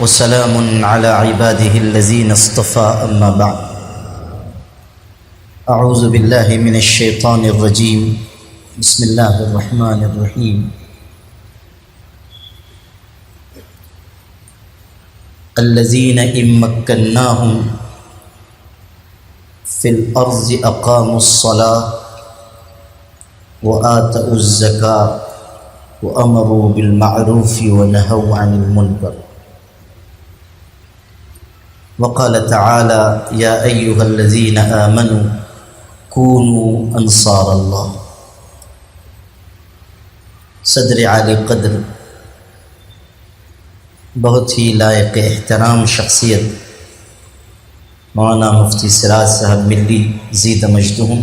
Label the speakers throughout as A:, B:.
A: وسلام على عباده الذين اصطفى أما بعد أعوذ بالله من الشيطان الرجيم بسم الله الرحمن الرحيم الذين إن مكناهم في الأرض أقاموا الصلاة وآتوا الزكاة وأمروا بالمعروف ونهوا عن المنكر وقال تعالى يا أيها الذين آمنوا كونوا أنصار الله صدر عالی قدر بہت ہی لائق احترام شخصیت مولانا مفتی سراج صاحب ملی زید مجدہم،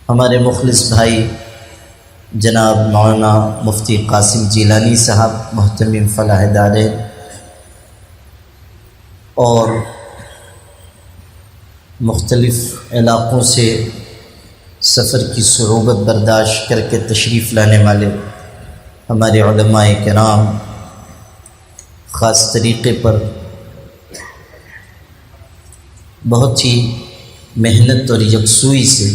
A: ہمارے مخلص بھائی جناب مولانا مفتی قاسم جیلانی صاحب محتمم فلاح دارین، اور مختلف علاقوں سے سفر کی صعوبت برداشت کر کے تشریف لانے والے ہمارے علماء کرام، خاص طریقے پر بہت ہی محنت اور یکسوئی سے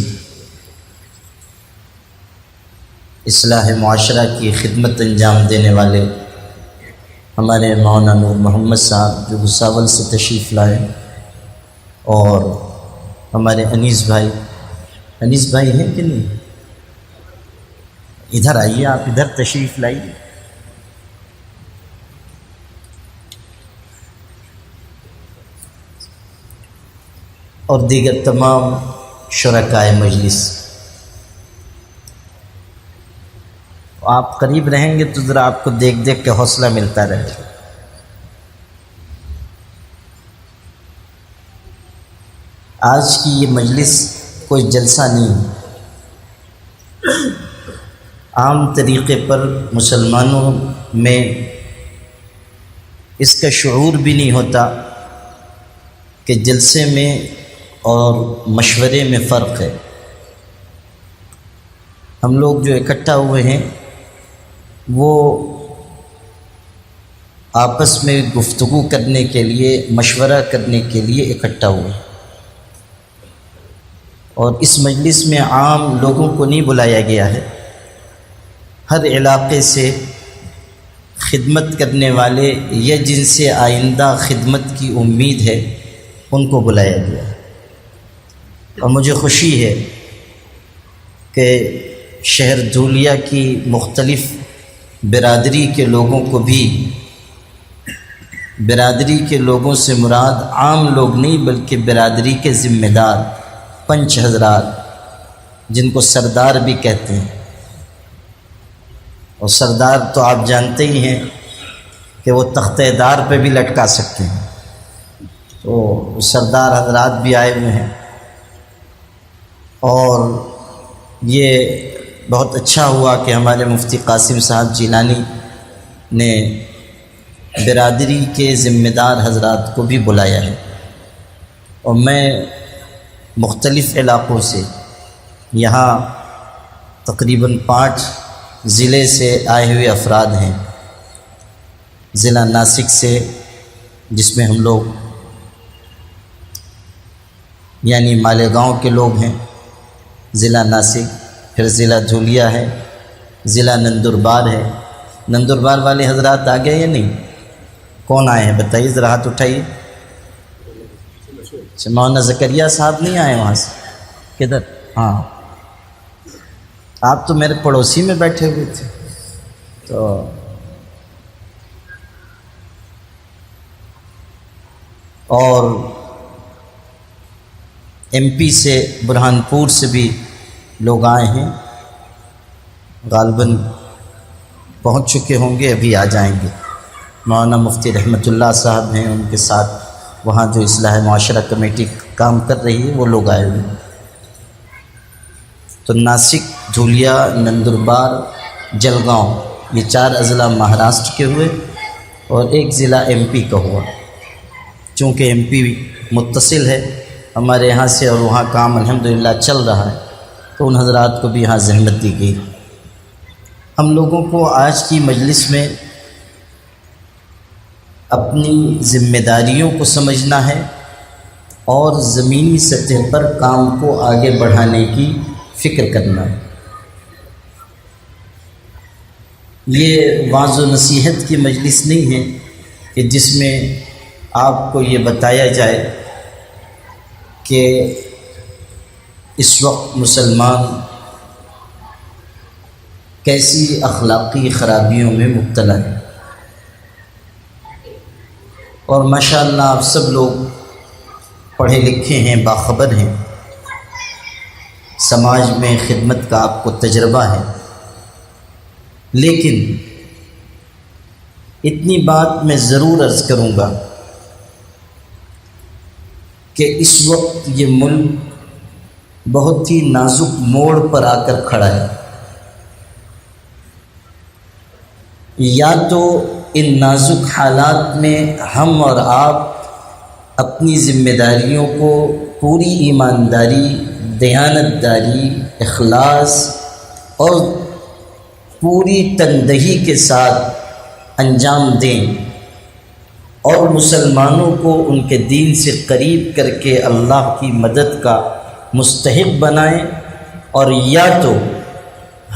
A: اصلاح معاشرہ کی خدمت انجام دینے والے ہمارے مولانا نور محمد صاحب جو بھساول سے تشریف لائے، اور ہمارے انیس بھائی ہیں کہ نہیں؟ ادھر آئیے، آپ ادھر تشریف لائیے۔ اور دیگر تمام شرکائے مجلس، آپ قریب رہیں گے تو ذرا آپ کو دیکھ کے حوصلہ ملتا رہے۔ آج کی یہ مجلس کوئی جلسہ نہیں، عام طریقے پر مسلمانوں میں اس کا شعور بھی نہیں ہوتا کہ جلسے میں اور مشورے میں فرق ہے۔ ہم لوگ جو اکٹھا ہوئے ہیں وہ آپس میں گفتگو کرنے کے لیے، مشورہ کرنے کے لیے اکٹھا ہوئے، اور اس مجلس میں عام لوگوں کو نہیں بلایا گیا ہے، ہر علاقے سے خدمت کرنے والے یا جن سے آئندہ خدمت کی امید ہے ان کو بلایا گیا ہے۔ اور مجھے خوشی ہے کہ شہر دھولیہ کی مختلف برادری کے لوگوں کو بھی، برادری کے لوگوں سے مراد عام لوگ نہیں بلکہ برادری کے ذمہ دار پنچ حضرات، جن کو سردار بھی کہتے ہیں، اور سردار تو آپ جانتے ہی ہیں کہ وہ تختہ دار پہ بھی لٹکا سکتے ہیں، تو سردار حضرات بھی آئے ہوئے ہیں۔ اور یہ بہت اچھا ہوا کہ ہمارے مفتی قاسم صاحب جیلانی نے برادری کے ذمہ دار حضرات کو بھی بلایا ہے، اور میں مختلف علاقوں سے، یہاں تقریباً 5 ضلع سے آئے ہوئے افراد ہیں، ضلع ناسک سے جس میں ہم لوگ یعنی مالیگاؤں کے لوگ ہیں، ضلع ناسک، پھر ضلع دھولیہ ہے، ضلع نندربار ہے۔ نندربار والے حضرات آ گئے یا نہیں؟ کون آئے ہیں بتائیے، ذرا ہاتھ اٹھائیے۔ مولانا زکریا صاحب نہیں آئے وہاں سے؟ کدھر؟ ہاں، آپ تو میرے پڑوسی میں بیٹھے ہوئے تھے۔ تو اور ایم پی سے، برہان پور سے بھی لوگ آئے ہیں، غالباً پہنچ چکے ہوں گے، ابھی آ جائیں گے۔ مولانا مفتی رحمۃ اللہ صاحب ہیں، ان کے ساتھ وہاں جو اصلاح معاشرہ کمیٹی کام کر رہی ہے وہ لوگ آئے ہوئے ہیں۔ تو ناسک، دھولیہ، نندربار، جلگاؤں، یہ 4 اضلاع مہاراشٹر کے ہوئے، اور ایک ضلع ایم پی کا ہوا۔ چونکہ ایم پی متصل ہے ہمارے یہاں سے، اور وہاں کام الحمدللہ چل رہا ہے، تو ان حضرات کو بھی یہاں زحمت دی گئی۔ ہم لوگوں کو آج کی مجلس میں اپنی ذمہ داریوں کو سمجھنا ہے اور زمینی سطح پر کام کو آگے بڑھانے کی فکر کرنا ہے۔ یہ وعظ و نصیحت کی مجلس نہیں ہے کہ جس میں آپ کو یہ بتایا جائے کہ اس وقت مسلمان کیسی اخلاقی خرابیوں میں مبتلا ہے۔ اور ماشاءاللہ آپ سب لوگ پڑھے لکھے ہیں، باخبر ہیں، سماج میں خدمت کا آپ کو تجربہ ہے، لیکن اتنی بات میں ضرور عرض کروں گا کہ اس وقت یہ ملک بہت ہی نازک موڑ پر آ کر کھڑا ہے۔ یا تو ان نازک حالات میں ہم اور آپ اپنی ذمہ داریوں کو پوری ایمانداری، دیانتداری، اخلاص اور پوری تندہی کے ساتھ انجام دیں اور مسلمانوں کو ان کے دین سے قریب کر کے اللہ کی مدد کا مستحق بنائیں، اور یا تو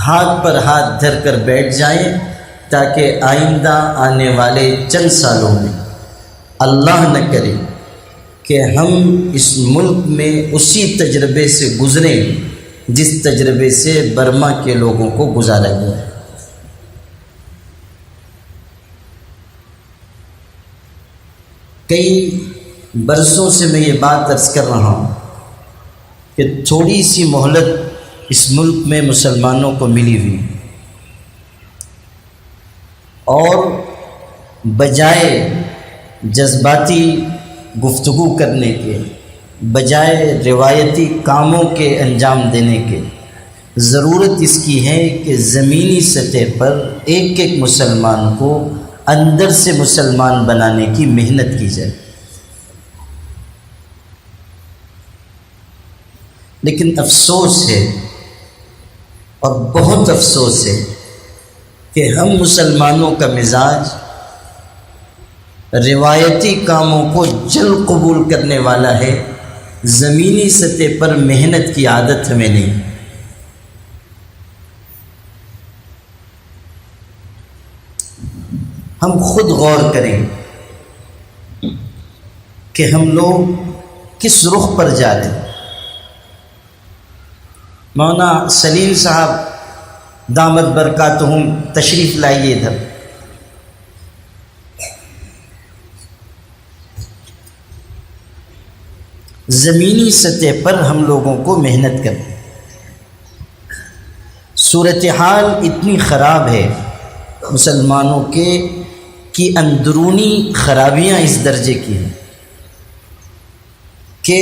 A: ہاتھ پر ہاتھ دھر کر بیٹھ جائیں تاکہ آئندہ آنے والے چند سالوں میں اللہ نہ کرے کہ ہم اس ملک میں اسی تجربے سے گزریں جس تجربے سے برما کے لوگوں کو گزارا گیا ہے۔ کئی برسوں سے میں یہ بات عرض کر رہا ہوں کہ تھوڑی سی مہلت اس ملک میں مسلمانوں کو ملی ہوئی، اور بجائے جذباتی گفتگو کرنے کے، بجائے روایتی کاموں کے انجام دینے کے، ضرورت اس کی ہے کہ زمینی سطح پر ایک ایک مسلمان کو اندر سے مسلمان بنانے کی محنت کی جائے۔ لیکن افسوس ہے اور بہت افسوس ہے کہ ہم مسلمانوں کا مزاج روایتی کاموں کو جلد قبول کرنے والا ہے، زمینی سطح پر محنت کی عادت ہمیں نہیں۔ ہم خود غور کریں کہ ہم لوگ کس رخ پر جا رہے ہیں۔ مولانا سلیم صاحب دامت برکاتہم تشریف لائیے ادھر۔ زمینی سطح پر ہم لوگوں کو محنت کریں۔ صورتحال اتنی خراب ہے مسلمانوں کی اندرونی خرابیاں اس درجے کی ہیں کہ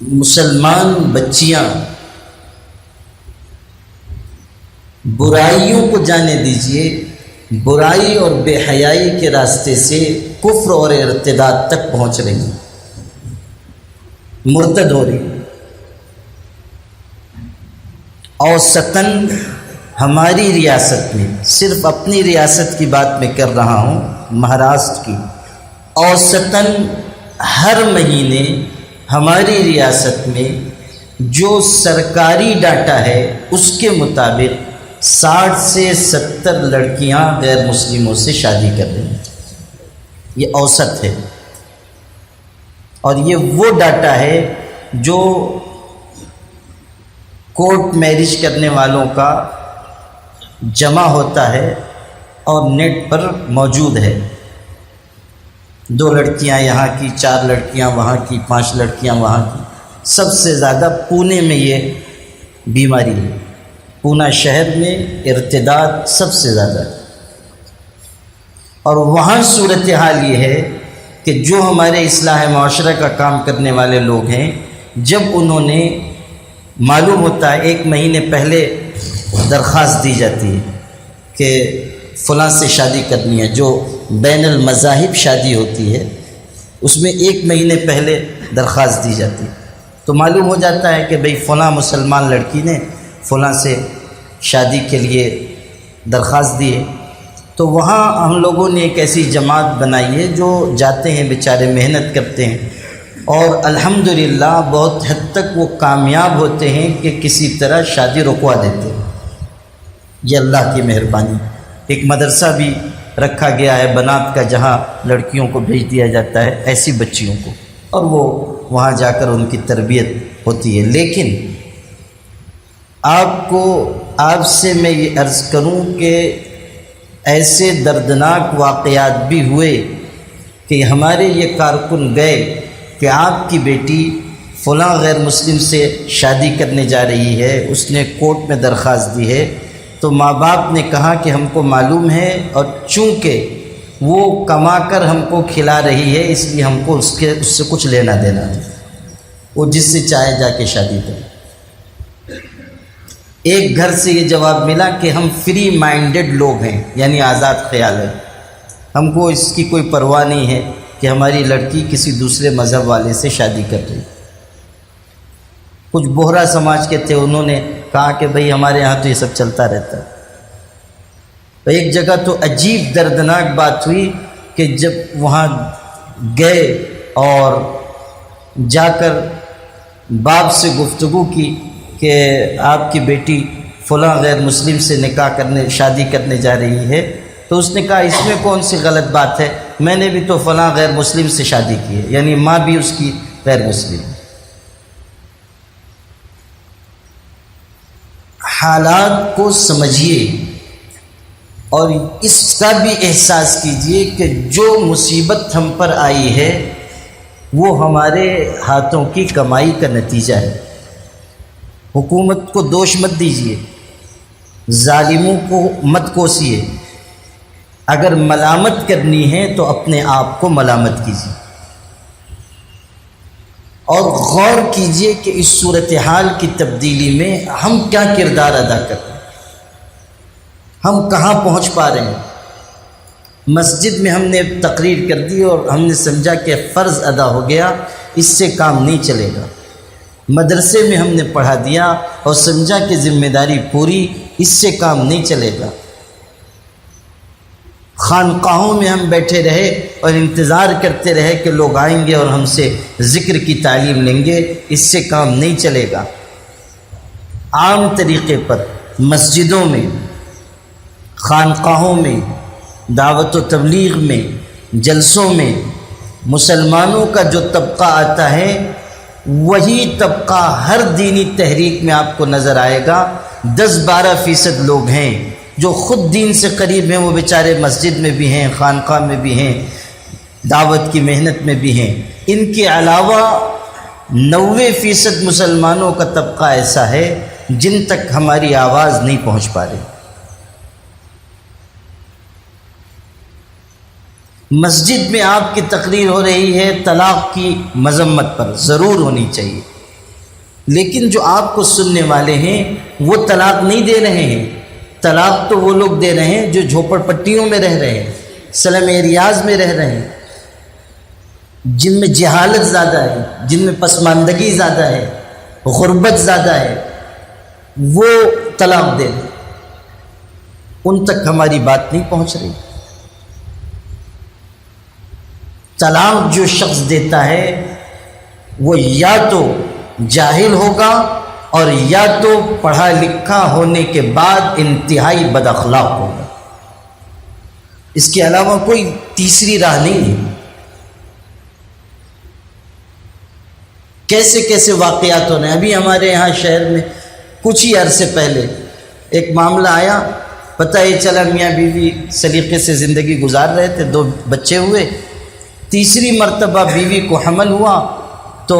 A: مسلمان بچیاں برائیوں کو جانے دیجیے، برائی اور بے حیائی کے راستے سے کفر اور ارتداد تک پہنچ رہی ہیں، مرتد ہو رہی ہیں۔ اوسطاً ہماری ریاست میں، صرف اپنی ریاست کی بات میں کر رہا ہوں، مہاراشٹر کی، اوسطاً ہر مہینے ہماری ریاست میں جو سرکاری ڈاٹا ہے اس کے مطابق 60 سے 70 لڑکیاں غیر مسلموں سے شادی کر رہی ہیں۔ یہ اوسط ہے، اور یہ وہ ڈاٹا ہے جو کورٹ میرج کرنے والوں کا جمع ہوتا ہے اور نیٹ پر موجود ہے۔ 2 لڑکیاں یہاں کی، 4 لڑکیاں وہاں کی، 5 لڑکیاں وہاں کی۔ سب سے زیادہ پونے میں یہ بیماری ہے، پونا شہر میں ارتداد سب سے زیادہ ہے۔ اور وہاں صورتحال یہ ہے کہ جو ہمارے اصلاح معاشرہ کا کام کرنے والے لوگ ہیں، جب انہوں نے معلوم ہوتا ہے 1 مہینے پہلے درخواست دی جاتی ہے کہ فلاں سے شادی کرنی ہے، جو بین المذاہب شادی ہوتی ہے اس میں 1 مہینے پہلے درخواست دی جاتی ہے، تو معلوم ہو جاتا ہے کہ بھئی فلاں مسلمان لڑکی نے فلاں سے شادی کے لیے درخواست دی ہے، تو وہاں ہم لوگوں نے ایک ایسی جماعت بنائی ہے جو جاتے ہیں بیچارے، محنت کرتے ہیں، اور الحمدللہ بہت حد تک وہ کامیاب ہوتے ہیں کہ کسی طرح شادی رکوا دیتے ہیں۔ یہ اللہ کی مہربانی۔ ایک مدرسہ بھی رکھا گیا ہے بنات کا، جہاں لڑکیوں کو بھیج دیا جاتا ہے ایسی بچیوں کو، اور وہ وہاں جا کر ان کی تربیت ہوتی ہے۔ لیکن آپ سے میں یہ عرض کروں کہ ایسے دردناک واقعات بھی ہوئے کہ ہمارے یہ کارکن گئے کہ آپ کی بیٹی فلاں غیر مسلم سے شادی کرنے جا رہی ہے، اس نے کورٹ میں درخواست دی ہے، تو ماں باپ نے کہا کہ ہم کو معلوم ہے، اور چونکہ وہ کما کر ہم کو کھلا رہی ہے اس لیے ہم کو اس سے کچھ لینا دینا ہے، وہ جس سے چاہے جا کے شادی کرے۔ ایک گھر سے یہ جواب ملا کہ ہم فری مائنڈڈ لوگ ہیں، یعنی آزاد خیال ہے، ہم کو اس کی کوئی پرواہ نہیں ہے کہ ہماری لڑکی کسی دوسرے مذہب والے سے شادی کر رہی۔ کچھ بوہرا سماج کے تھے، انہوں نے کہا کہ بھئی ہمارے ہاں تو یہ سب چلتا رہتا ہے۔ تو ایک جگہ تو عجیب دردناک بات ہوئی کہ جب وہاں گئے اور جا کر باپ سے گفتگو کی کہ آپ کی بیٹی فلاں غیر مسلم سے شادی کرنے جا رہی ہے، تو اس نے کہا اس میں کون سی غلط بات ہے، میں نے بھی تو فلاں غیر مسلم سے شادی کی ہے، یعنی ماں بھی اس کی غیر مسلم ہے۔ حالات کو سمجھیے اور اس کا بھی احساس کیجئے کہ جو مصیبت ہم پر آئی ہے وہ ہمارے ہاتھوں کی کمائی کا نتیجہ ہے۔ حکومت کو دوش مت دیجیے، ظالموں کو مت کوسیے، اگر ملامت کرنی ہے تو اپنے آپ کو ملامت کیجیے اور غور کیجئے کہ اس صورتحال کی تبدیلی میں ہم کیا کردار ادا کر رہے ہیں، ہم کہاں پہنچ پا رہے ہیں۔ مسجد میں ہم نے تقریر کر دی اور ہم نے سمجھا کہ فرض ادا ہو گیا، اس سے کام نہیں چلے گا۔ مدرسے میں ہم نے پڑھا دیا اور سمجھا کہ ذمہ داری پوری، اس سے کام نہیں چلے گا۔ خانقاہوں میں ہم بیٹھے رہے اور انتظار کرتے رہے کہ لوگ آئیں گے اور ہم سے ذکر کی تعلیم لیں گے، اس سے کام نہیں چلے گا۔ عام طریقے پر مسجدوں میں، خانقاہوں میں، دعوت و تبلیغ میں، جلسوں میں مسلمانوں کا جو طبقہ آتا ہے وہی طبقہ ہر دینی تحریک میں آپ کو نظر آئے گا۔ 10-12% لوگ ہیں جو خود دین سے قریب ہیں، وہ بیچارے مسجد میں بھی ہیں، خانقاہ میں بھی ہیں، دعوت کی محنت میں بھی ہیں۔ ان کے علاوہ 90% مسلمانوں کا طبقہ ایسا ہے جن تک ہماری آواز نہیں پہنچ پا رہی۔ مسجد میں آپ کی تقریر ہو رہی ہے طلاق کی مذمت پر، ضرور ہونی چاہیے، لیکن جو آپ کو سننے والے ہیں وہ طلاق نہیں دے رہے ہیں۔ طلاق تو وہ لوگ دے رہے ہیں جو جھوپڑ پٹیوں میں رہ رہے ہیں، سلم ایریاز میں رہ رہے ہیں، جن میں جہالت زیادہ ہے، جن میں پسماندگی زیادہ ہے، غربت زیادہ ہے، وہ طلاق دے رہے، ان تک ہماری بات نہیں پہنچ رہی۔ طلاق جو شخص دیتا ہے وہ یا تو جاہل ہوگا اور یا تو پڑھا لکھا ہونے کے بعد انتہائی بد اخلاق ہوگا، اس کے علاوہ کوئی تیسری راہ نہیں ہے۔ کیسے کیسے واقعات ہو رہے ہیں۔ ابھی ہمارے یہاں شہر میں کچھ ہی عرصے پہلے ایک معاملہ آیا، پتہ یہ چلا میاں بیوی سلیقے سے زندگی گزار رہے تھے، 2 بچے ہوئے، تیسری مرتبہ بیوی کو حمل ہوا تو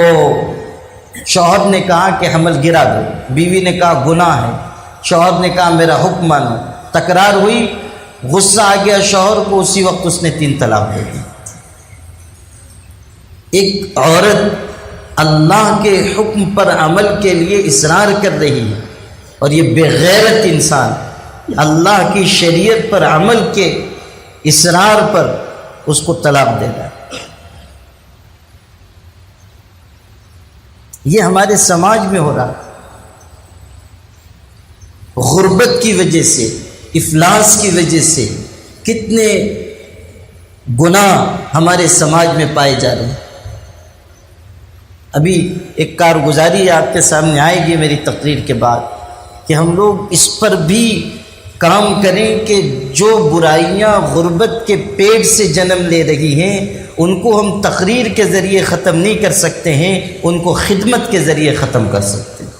A: شوہر نے کہا کہ حمل گرا دو، بیوی نے کہا گناہ ہے، شوہر نے کہا میرا حکم مانو، تکرار ہوئی، غصہ آ گیا شوہر کو، اسی وقت اس نے 3 طلاق دے دی۔ ایک عورت اللہ کے حکم پر عمل کے لیے اصرار کر رہی ہے اور یہ بے غیرت انسان اللہ کی شریعت پر عمل کے اصرار پر اس کو طلاق دے رہا ہے۔ یہ ہمارے سماج میں ہو رہا، غربت کی وجہ سے، افلاس کی وجہ سے، کتنے گناہ ہمارے سماج میں پائے جا رہے ہیں۔ ابھی ایک کارگزاری آپ کے سامنے آئے گی میری تقریر کے بعد کہ ہم لوگ اس پر بھی کام کریں کہ جو برائیاں غربت کے پیٹ سے جنم لے رہی ہیں ان کو ہم تقریر کے ذریعے ختم نہیں کر سکتے ہیں، ان کو خدمت کے ذریعے ختم کر سکتے ہیں۔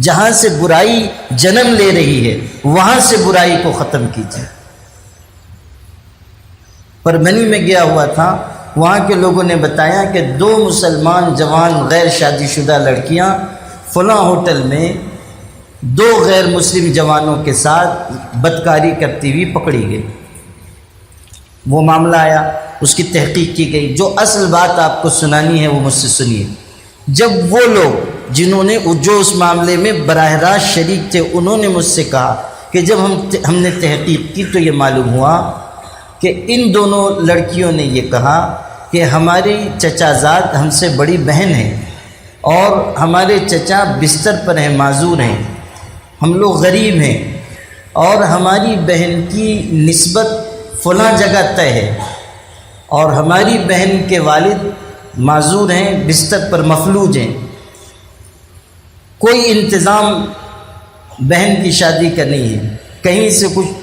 A: جہاں سے برائی جنم لے رہی ہے وہاں سے برائی کو ختم کیجیے۔ پربھنی میں گیا ہوا تھا، وہاں کے لوگوں نے بتایا کہ 2 مسلمان جوان غیر شادی شدہ لڑکیاں فلاں ہوٹل میں 2 غیر مسلم جوانوں کے ساتھ بدکاری کرتی ہوئی پکڑی گئی۔ وہ معاملہ آیا، اس کی تحقیق کی گئی۔ جو اصل بات آپ کو سنانی ہے وہ مجھ سے سنیے۔ جب وہ لوگ جنہوں نے جو اس معاملے میں براہ راست شریک تھے انہوں نے مجھ سے کہا کہ جب ہم نے تحقیق کی تو یہ معلوم ہوا کہ ان دونوں لڑکیوں نے یہ کہا کہ ہماری چچا زاد ہم سے بڑی بہن ہے اور ہمارے چچا بستر پر ہیں، معذور ہیں، ہم لوگ غریب ہیں اور ہماری بہن کی نسبت فلاں جگہ طے ہے اور ہماری بہن کے والد معذور ہیں، بستر پر مفلوج ہیں، کوئی انتظام بہن کی شادی کا نہیں ہے، کہیں سے کچھ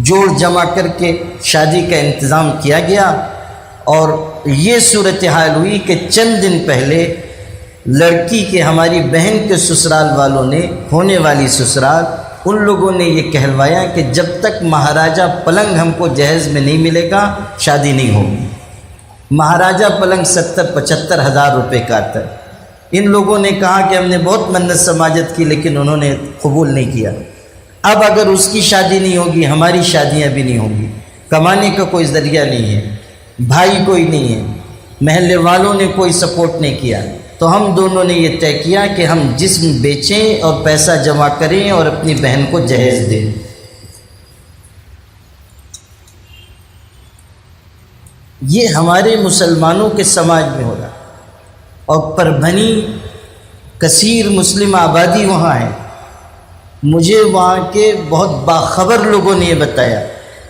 A: جوڑ جمع کر کے شادی کا انتظام کیا گیا اور یہ صورتحال ہوئی کہ چند دن پہلے لڑکی کے ہماری بہن کے سسرال والوں نے، ہونے والی سسرال، ان لوگوں نے یہ کہلوایا کہ جب تک مہاراجہ پلنگ ہم کو جہیز میں نہیں ملے گا شادی نہیں ہوگی۔ مہاراجہ پلنگ 70-75 ہزار روپے کا آتا ہے۔ ان لوگوں نے کہا کہ ہم نے بہت منت سماجت کی لیکن انہوں نے قبول نہیں کیا۔ اب اگر اس کی شادی نہیں ہوگی ہماری شادیاں بھی نہیں ہوں گی، کمانے کا کوئی ذریعہ نہیں ہے، بھائی کوئی نہیں ہے، محلے والوں نے کوئی سپورٹ نہیں کیا، تو ہم دونوں نے یہ طے کیا کہ ہم جسم بیچیں اور پیسہ جمع کریں اور اپنی بہن کو جہیز دیں۔ یہ ہمارے مسلمانوں کے سماج میں ہو رہا اور پربھنی کثیر مسلم آبادی وہاں ہے۔ مجھے وہاں کے بہت باخبر لوگوں نے یہ بتایا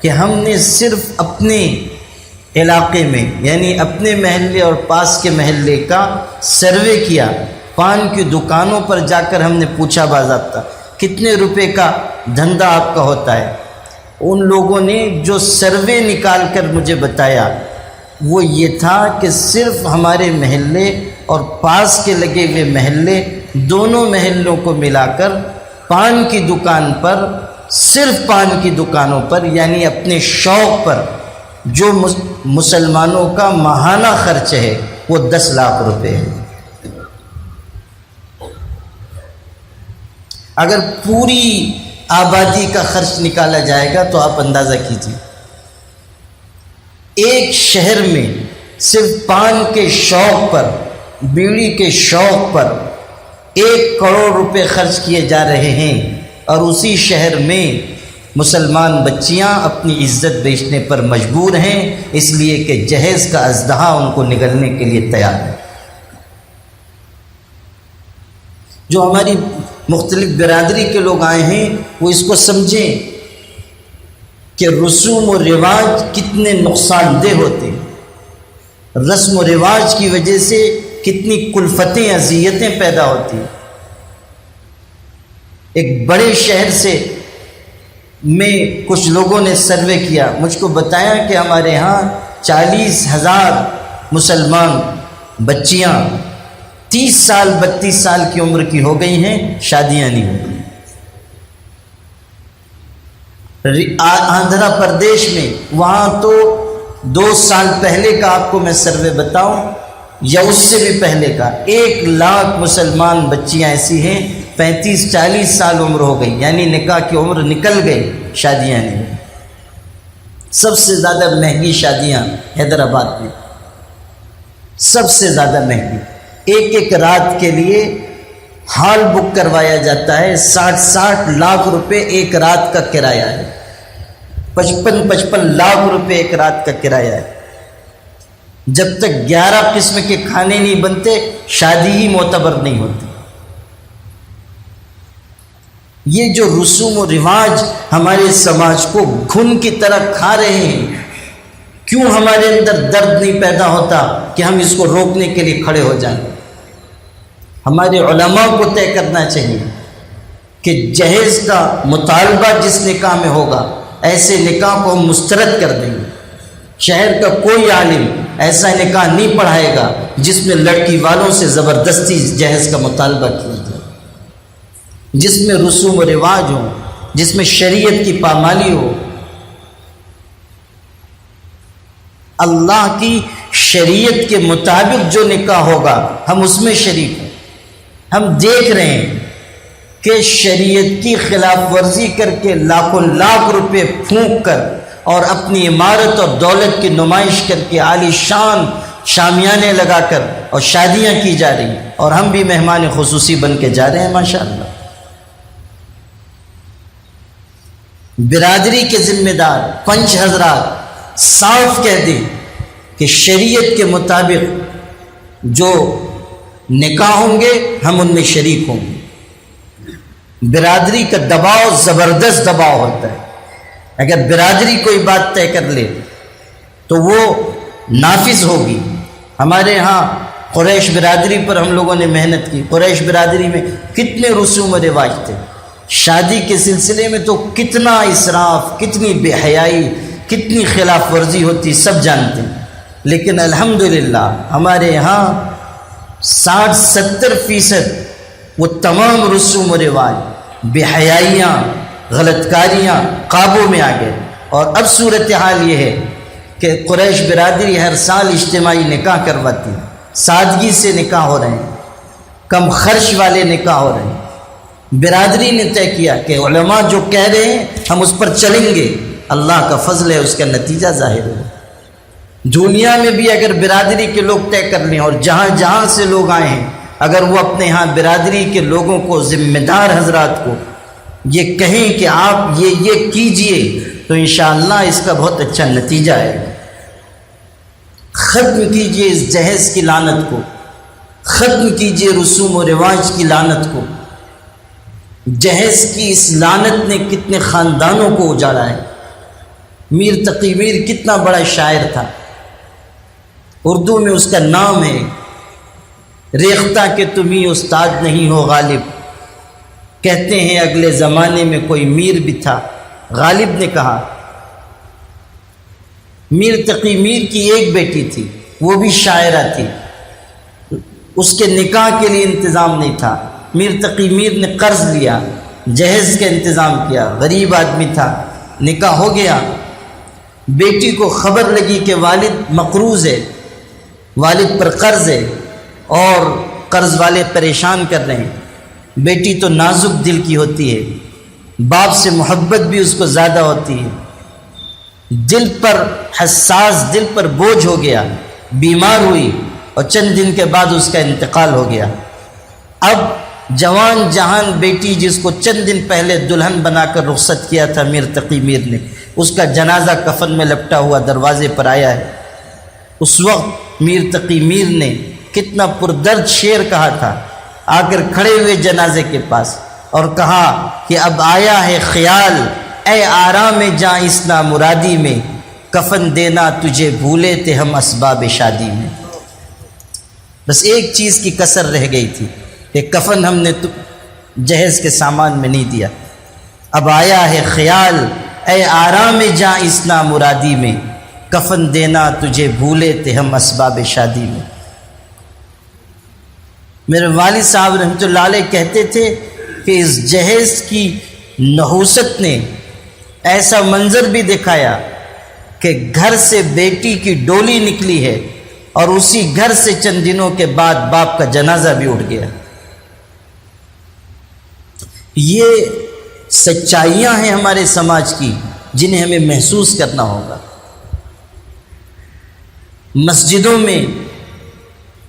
A: کہ ہم نے صرف اپنے علاقے میں یعنی اپنے محلے اور پاس کے محلے کا سروے کیا، پان کی دکانوں پر جا کر ہم نے پوچھا باضابطہ کتنے روپے کا دھندا آپ کا ہوتا ہے۔ ان لوگوں نے جو سروے نکال کر مجھے بتایا وہ یہ تھا کہ صرف ہمارے محلے اور پاس کے لگے ہوئے محلے دونوں محلوں کو ملا کر پان کی دکان پر، صرف پان کی دکانوں پر یعنی اپنے شوق پر جو مسلمانوں کا ماہانہ خرچ ہے وہ 10 لاکھ روپے ہے۔ اگر پوری آبادی کا خرچ نکالا جائے گا تو آپ اندازہ کیجیے ایک شہر میں صرف پان کے شوق پر، بیڑی کے شوق پر 1 کروڑ روپے خرچ کیے جا رہے ہیں اور اسی شہر میں مسلمان بچیاں اپنی عزت بیچنے پر مجبور ہیں اس لیے کہ جہیز کا اژدہا ان کو نگلنے کے لیے تیار ہے۔ جو ہماری مختلف برادری کے لوگ آئے ہیں وہ اس کو سمجھیں کہ رسوم و رواج کتنے نقصان دہ ہوتے ہیں، رسم و رواج کی وجہ سے کتنی کلفتیں، اذیتیں پیدا ہوتی ہیں۔ ایک بڑے شہر سے میں کچھ لوگوں نے سروے کیا، مجھ کو بتایا کہ ہمارے ہاں 40,000 مسلمان بچیاں 30 سال 32 سال کی عمر کی ہو گئی ہیں، شادیاں نہیں ہوئی۔ آندھرا پردیش میں وہاں تو 2 سال پہلے کا آپ کو میں سروے بتاؤں یا اس سے بھی پہلے کا، 1 لاکھ مسلمان بچیاں ایسی ہیں 35-40 سال عمر ہو گئی، یعنی نکاح کی عمر نکل گئی، شادیاں نہیں ہوئی۔ سب سے زیادہ مہنگی شادیاں حیدرآباد میں، سب سے زیادہ مہنگی، ایک رات کے لیے ہال بک کروایا جاتا ہے، 60 لاکھ روپے ایک رات کا کرایہ ہے، 55 لاکھ روپے ایک رات کا کرایہ ہے۔ جب تک 11 قسم کے کھانے نہیں بنتے شادی ہی معتبر نہیں ہوتی۔ یہ جو رسوم و رواج ہمارے سماج کو گھن کی طرح کھا رہے ہیں، کیوں ہمارے اندر درد نہیں پیدا ہوتا کہ ہم اس کو روکنے کے لیے کھڑے ہو جائیں؟ ہمارے علماء کو طے کرنا چاہیے کہ جہیز کا مطالبہ جس نکاح میں ہوگا ایسے نکاح کو ہم مسترد کر دیں گے۔ شہر کا کوئی عالم ایسا نکاح نہیں پڑھائے گا جس میں لڑکی والوں سے زبردستی جہیز کا مطالبہ کیا جائے، جس میں رسوم و رواج ہوں، جس میں شریعت کی پامالی ہو۔ اللہ کی شریعت کے مطابق جو نکاح ہوگا ہم اس میں شریک ہیں۔ ہم دیکھ رہے ہیں کہ شریعت کی خلاف ورزی کر کے لاکھوں لاکھ روپے پھونک کر اور اپنی عمارت اور دولت کی نمائش کر کے عالی شان شامیانے لگا کر اور شادیاں کی جا رہی ہیں، اور ہم بھی مہمان خصوصی بن کے جا رہے ہیں ماشاءاللہ۔ برادری کے ذمہ دار پنچ حضرات صاف کہہ دیں کہ شریعت کے مطابق جو نکاح ہوں گے ہم ان میں شریک ہوں گے۔ برادری کا دباؤ زبردست دباؤ ہوتا ہے، اگر برادری کوئی بات طے کر لے تو وہ نافذ ہوگی۔ ہمارے ہاں قریش برادری پر ہم لوگوں نے محنت کی۔ قریش برادری میں کتنے رسوم و رواج تھے، شادی کے سلسلے میں تو کتنا اسراف، کتنی بے حیائی، کتنی خلاف ورزی ہوتی، سب جانتے ہیں۔ لیکن الحمدللہ ہمارے یہاں 60-70% وہ تمام رسوم و رواج، بے حیائیاں، غلط کاریاں قابو میں آ گئے۔ اور اب صورتحال یہ ہے کہ قریش برادری ہر سال اجتماعی نکاح کرواتی ہے، سادگی سے نکاح ہو رہے ہیں، کم خرچ والے نکاح ہو رہے ہیں۔ برادری نے طے کیا کہ علماء جو کہہ رہے ہیں ہم اس پر چلیں گے، اللہ کا فضل ہے، اس کا نتیجہ ظاہر ہو۔ دنیا میں بھی اگر برادری کے لوگ طے کر لیں اور جہاں جہاں سے لوگ آئے ہیں، اگر وہ اپنے ہاں برادری کے لوگوں کو، ذمہ دار حضرات کو یہ کہیں کہ آپ یہ کیجئے تو انشاءاللہ اس کا بہت اچھا نتیجہ ہے۔ ختم کیجئے اس جہیز کی لعنت کو، ختم کیجئے رسوم و رواج کی لعنت کو۔ جہیز کی اس لعنت نے کتنے خاندانوں کو اجاڑا ہے۔ میر تقی میر کتنا بڑا شاعر تھا، اردو میں اس کا نام ہے ریختہ کہ تمہیں استاد نہیں ہو غالب۔ کہتے ہیں اگلے زمانے میں کوئی میر بھی تھا، غالب نے کہا۔ میر تقی میر کی ایک بیٹی تھی، وہ بھی شاعرہ تھی، اس کے نکاح کے لیے انتظام نہیں تھا۔ میر تقی میر نے قرض لیا، جہیز کا انتظام کیا، غریب آدمی تھا، نکاح ہو گیا۔ بیٹی کو خبر لگی کہ والد مقروض ہے، والد پر قرض ہے اور قرض والے پریشان کر رہے ہیں۔ بیٹی تو نازک دل کی ہوتی ہے، باپ سے محبت بھی اس کو زیادہ ہوتی ہے، دل پر حساس، دل پر بوجھ ہو گیا، بیمار ہوئی اور چند دن کے بعد اس کا انتقال ہو گیا۔ اب جوان جہان بیٹی جس کو چند دن پہلے دلہن بنا کر رخصت کیا تھا میر تقی میر نے، اس کا جنازہ کفن میں لپٹا ہوا دروازے پر آیا ہے۔ اس وقت میر تقی میر نے کتنا پردرد شعر کہا تھا، آ کر کھڑے ہوئے جنازے کے پاس اور کہا کہ اب آیا ہے خیال، اے آرام جاں اس نا مرادی میں، کفن دینا تجھے بھولے تھے ہم اسباب شادی میں۔ بس ایک چیز کی کسر رہ گئی تھی کہ کفن ہم نے جہیز کے سامان میں نہیں دیا۔ اب آیا ہے خیال، اے آرام جاں اس نا مرادی میں، کفن دینا تجھے بھولے تھے ہم اسباب شادی میں۔ میرے والد صاحب رحمۃ اللہ علیہ کہتے تھے کہ اس جہیز کی نحوست نے ایسا منظر بھی دکھایا کہ گھر سے بیٹی کی ڈولی نکلی ہے اور اسی گھر سے چند دنوں کے بعد باپ کا جنازہ بھی اٹھ گیا۔ یہ سچائیاں ہیں ہمارے سماج کی جنہیں ہمیں محسوس کرنا ہوگا۔ مسجدوں میں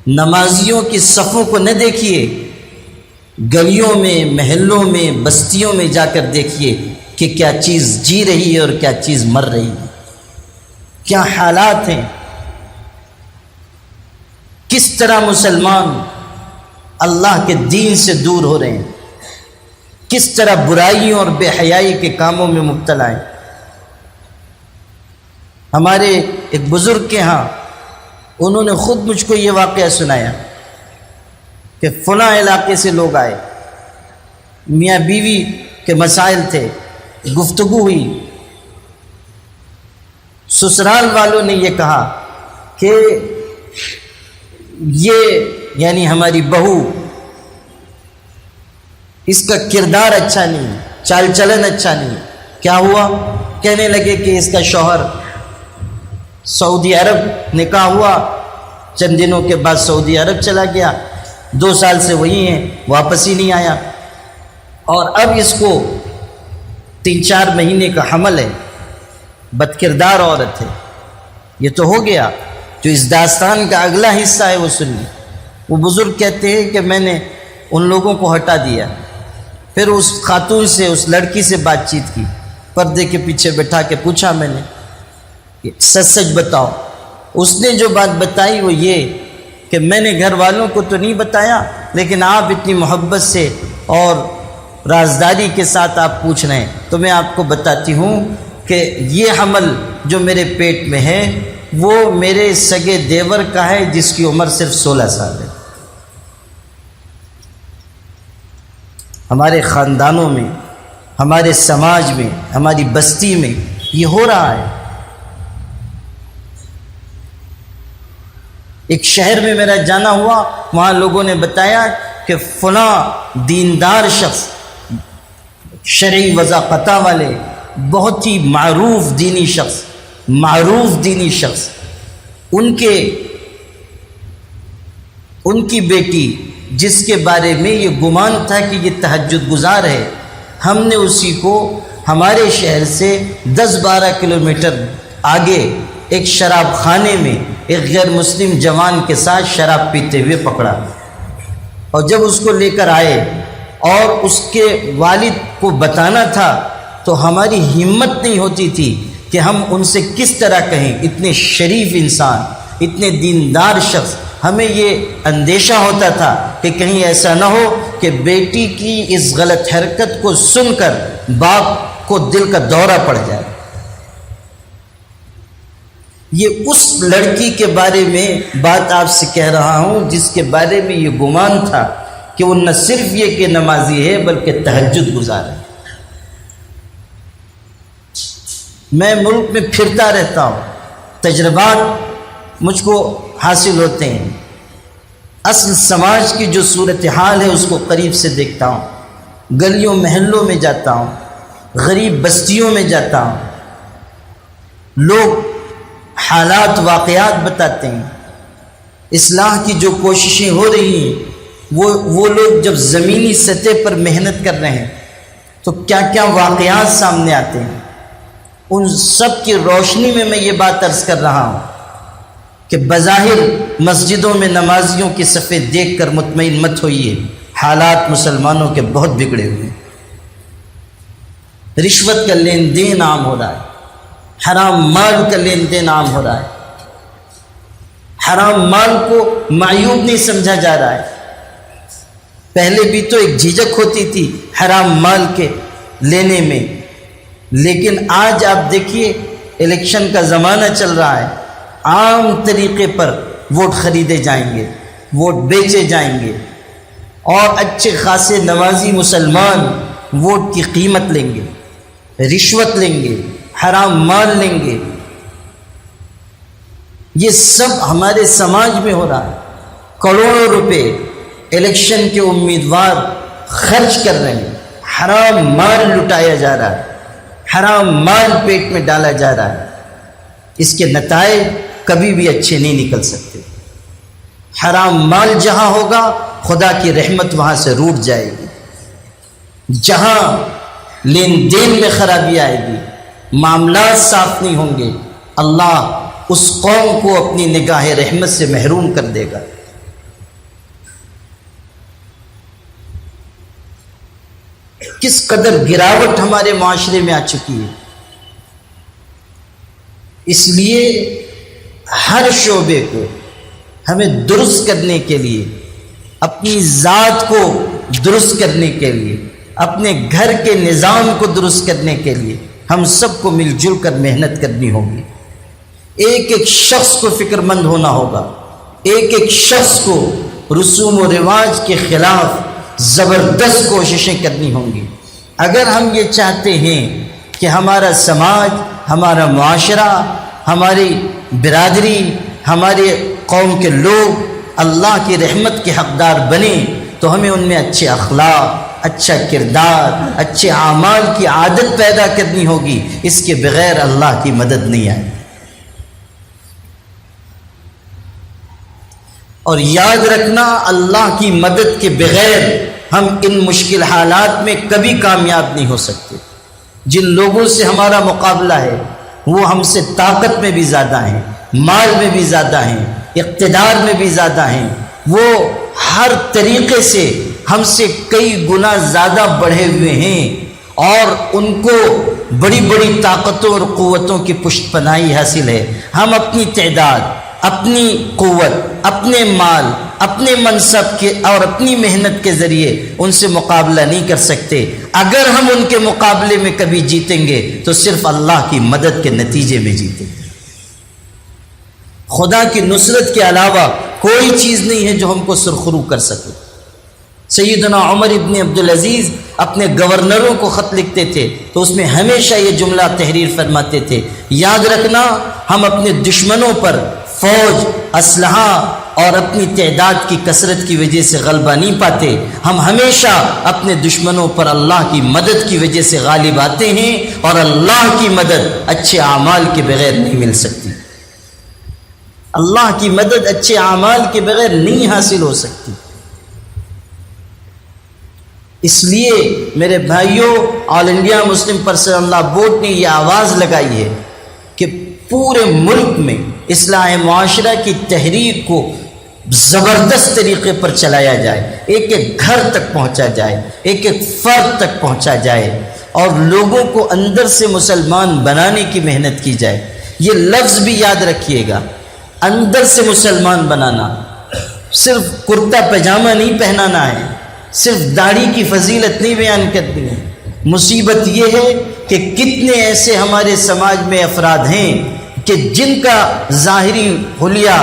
A: نمازیوں کی صفوں کو نہ دیکھیے، گلیوں میں، محلوں میں، بستیوں میں جا کر دیکھیے کہ کیا چیز جی رہی ہے اور کیا چیز مر رہی ہے، کیا حالات ہیں، کس طرح مسلمان اللہ کے دین سے دور ہو رہے ہیں، کس طرح برائیوں اور بے حیائی کے کاموں میں مبتلا ہیں۔ ہمارے ایک بزرگ کے ہاں انہوں نے خود مجھ کو یہ واقعہ سنایا کہ فلاں علاقے سے لوگ آئے، میاں بیوی کے مسائل تھے، گفتگو ہوئی، سسرال والوں نے یہ کہا کہ یہ یعنی ہماری بہو، اس کا کردار اچھا نہیں، چال چلن اچھا نہیں۔ کیا ہوا؟ کہنے لگے کہ اس کا شوہر سعودی عرب نکاح ہوا، چند دنوں کے بعد سعودی عرب چلا گیا، 2 سال سے وہی ہیں، واپس ہی نہیں آیا، اور اب اس کو 3-4 مہینے کا حمل ہے، بد کردار عورت ہے۔ یہ تو ہو گیا، جو اس داستان کا اگلا حصہ ہے وہ سنیے۔ وہ بزرگ کہتے ہیں کہ میں نے ان لوگوں کو ہٹا دیا، پھر اس خاتون سے، اس لڑکی سے بات چیت کی، پردے کے پیچھے بٹھا کے پوچھا میں نے کہ سچ سچ بتاؤ۔ اس نے جو بات بتائی وہ یہ کہ میں نے گھر والوں کو تو نہیں بتایا، لیکن آپ اتنی محبت سے اور رازداری کے ساتھ آپ پوچھ رہے ہیں تو میں آپ کو بتاتی ہوں کہ یہ حمل جو میرے پیٹ میں ہے وہ میرے سگے دیور کا ہے، جس کی عمر صرف 16 سال ہے۔ ہمارے خاندانوں میں، ہمارے سماج میں، ہماری بستی میں یہ ہو رہا ہے۔ ایک شہر میں میرا جانا ہوا، وہاں لوگوں نے بتایا کہ فلاں دیندار شخص، شرعی وضاقتہ والے، بہت ہی معروف دینی شخص، ان کی بیٹی جس کے بارے میں یہ گمان تھا کہ یہ تہجد گزار ہے، ہم نے اسی کو ہمارے شہر سے 10-12 کلومیٹر آگے ایک شراب خانے میں ایک غیر مسلم جوان کے ساتھ شراب پیتے ہوئے پکڑا، اور جب اس کو لے کر آئے اور اس کے والد کو بتانا تھا تو ہماری ہمت نہیں ہوتی تھی کہ ہم ان سے کس طرح کہیں۔ اتنے شریف انسان، اتنے دیندار شخص، ہمیں یہ اندیشہ ہوتا تھا کہ کہیں ایسا نہ ہو کہ بیٹی کی اس غلط حرکت کو سن کر باپ کو دل کا دورہ پڑ جائے۔ یہ اس لڑکی کے بارے میں بات آپ سے کہہ رہا ہوں جس کے بارے میں یہ گمان تھا کہ وہ نہ صرف یہ کہ نمازی ہے بلکہ تہجد گزار ہے۔ میں ملک میں پھرتا رہتا ہوں، تجربات مجھ کو حاصل ہوتے ہیں، اصل سماج کی جو صورتحال ہے اس کو قریب سے دیکھتا ہوں، گلیوں محلوں میں جاتا ہوں، غریب بستیوں میں جاتا ہوں، لوگ حالات واقعات بتاتے ہیں، اصلاح کی جو کوششیں ہو رہی ہیں وہ لوگ جب زمینی سطح پر محنت کر رہے ہیں تو کیا کیا واقعات سامنے آتے ہیں۔ ان سب کی روشنی میں یہ بات عرض کر رہا ہوں کہ بظاہر مسجدوں میں نمازیوں کی صفیں دیکھ کر مطمئن مت ہوئیے، حالات مسلمانوں کے بہت بگڑے ہوئے ہیں۔ رشوت کا لین دین عام ہو رہا ہے، حرام مال کا لین دین عام ہو رہا ہے، حرام مال کو معیوب نہیں سمجھا جا رہا ہے۔ پہلے بھی تو ایک جھجک ہوتی تھی حرام مال کے لینے میں، لیکن آج آپ دیکھیے الیکشن کا زمانہ چل رہا ہے، عام طریقے پر ووٹ خریدے جائیں گے، ووٹ بیچے جائیں گے، اور اچھے خاصے نمازی مسلمان ووٹ کی قیمت لیں گے، رشوت لیں گے، حرام مال لیں گے۔ یہ سب ہمارے سماج میں ہو رہا ہے۔ کروڑوں روپے الیکشن کے امیدوار خرچ کر رہے ہیں، حرام مال لٹایا جا رہا ہے، حرام مال پیٹ میں ڈالا جا رہا ہے۔ اس کے نتائج کبھی بھی اچھے نہیں نکل سکتے۔ حرام مال جہاں ہوگا خدا کی رحمت وہاں سے روٹ جائے گی۔ جہاں لین دین میں خرابی آئے گی، معاملات صاف نہیں ہوں گے، اللہ اس قوم کو اپنی نگاہ رحمت سے محروم کر دے گا۔ کس قدر گراوٹ ہمارے معاشرے میں آ چکی ہے۔ اس لیے ہر شعبے کو ہمیں درست کرنے کے لیے، اپنی ذات کو درست کرنے کے لیے، اپنے گھر کے نظام کو درست کرنے کے لیے ہم سب کو مل جل کر محنت کرنی ہوگی. ایک ایک شخص کو فکر مند ہونا ہوگا. ایک ایک شخص کو رسوم و رواج کے خلاف زبردست کوششیں کرنی ہوں گی. اگر ہم یہ چاہتے ہیں کہ ہمارا سماج، ہمارا معاشرہ، ہماری برادری، ہمارے قوم کے لوگ اللہ کی رحمت کے حقدار بنیں، تو ہمیں ان میں اچھے اخلاق، اچھا کردار، اچھے اعمال کی عادت پیدا کرنی ہوگی. اس کے بغیر اللہ کی مدد نہیں آئے. اور یاد رکھنا، اللہ کی مدد کے بغیر ہم ان مشکل حالات میں کبھی کامیاب نہیں ہو سکتے. جن لوگوں سے ہمارا مقابلہ ہے وہ ہم سے طاقت میں بھی زیادہ ہیں، مال میں بھی زیادہ ہیں، اقتدار میں بھی زیادہ ہیں. وہ ہر طریقے سے ہم سے کئی گنا زیادہ بڑھے ہوئے ہیں، اور ان کو بڑی بڑی طاقتوں اور قوتوں کی پشت پناہی حاصل ہے. ہم اپنی تعداد، اپنی قوت، اپنے مال، اپنے منصب کے اور اپنی محنت کے ذریعے ان سے مقابلہ نہیں کر سکتے. اگر ہم ان کے مقابلے میں کبھی جیتیں گے تو صرف اللہ کی مدد کے نتیجے میں جیتیں گے. خدا کی نصرت کے علاوہ کوئی چیز نہیں ہے جو ہم کو سرخرو کر سکے. سیدنا عمر ابن عبدالعزیز اپنے گورنروں کو خط لکھتے تھے تو اس میں ہمیشہ یہ جملہ تحریر فرماتے تھے، یاد رکھنا ہم اپنے دشمنوں پر فوج، اسلحہ اور اپنی تعداد کی کثرت کی وجہ سے غلبہ نہیں پاتے، ہم ہمیشہ اپنے دشمنوں پر اللہ کی مدد کی وجہ سے غالب آتے ہیں، اور اللہ کی مدد اچھے اعمال کے بغیر نہیں مل سکتی. اللہ کی مدد اچھے اعمال کے بغیر نہیں حاصل ہو سکتی. اس لیے میرے بھائیوں، All India Muslim Personal Law Board نے یہ آواز لگائی ہے کہ پورے ملک میں اصلاح معاشرہ کی تحریک کو زبردست طریقے پر چلایا جائے، ایک ایک گھر تک پہنچا جائے، ایک ایک فرد تک پہنچا جائے، اور لوگوں کو اندر سے مسلمان بنانے کی محنت کی جائے. یہ لفظ بھی یاد رکھیے گا، اندر سے مسلمان بنانا. صرف کرتا پاجامہ نہیں پہنانا ہے، صرف داڑھی کی فضیلت نہیں بیان کرنی ہے. مصیبت یہ ہے کہ کتنے ایسے ہمارے سماج میں افراد ہیں کہ جن کا ظاہری حلیہ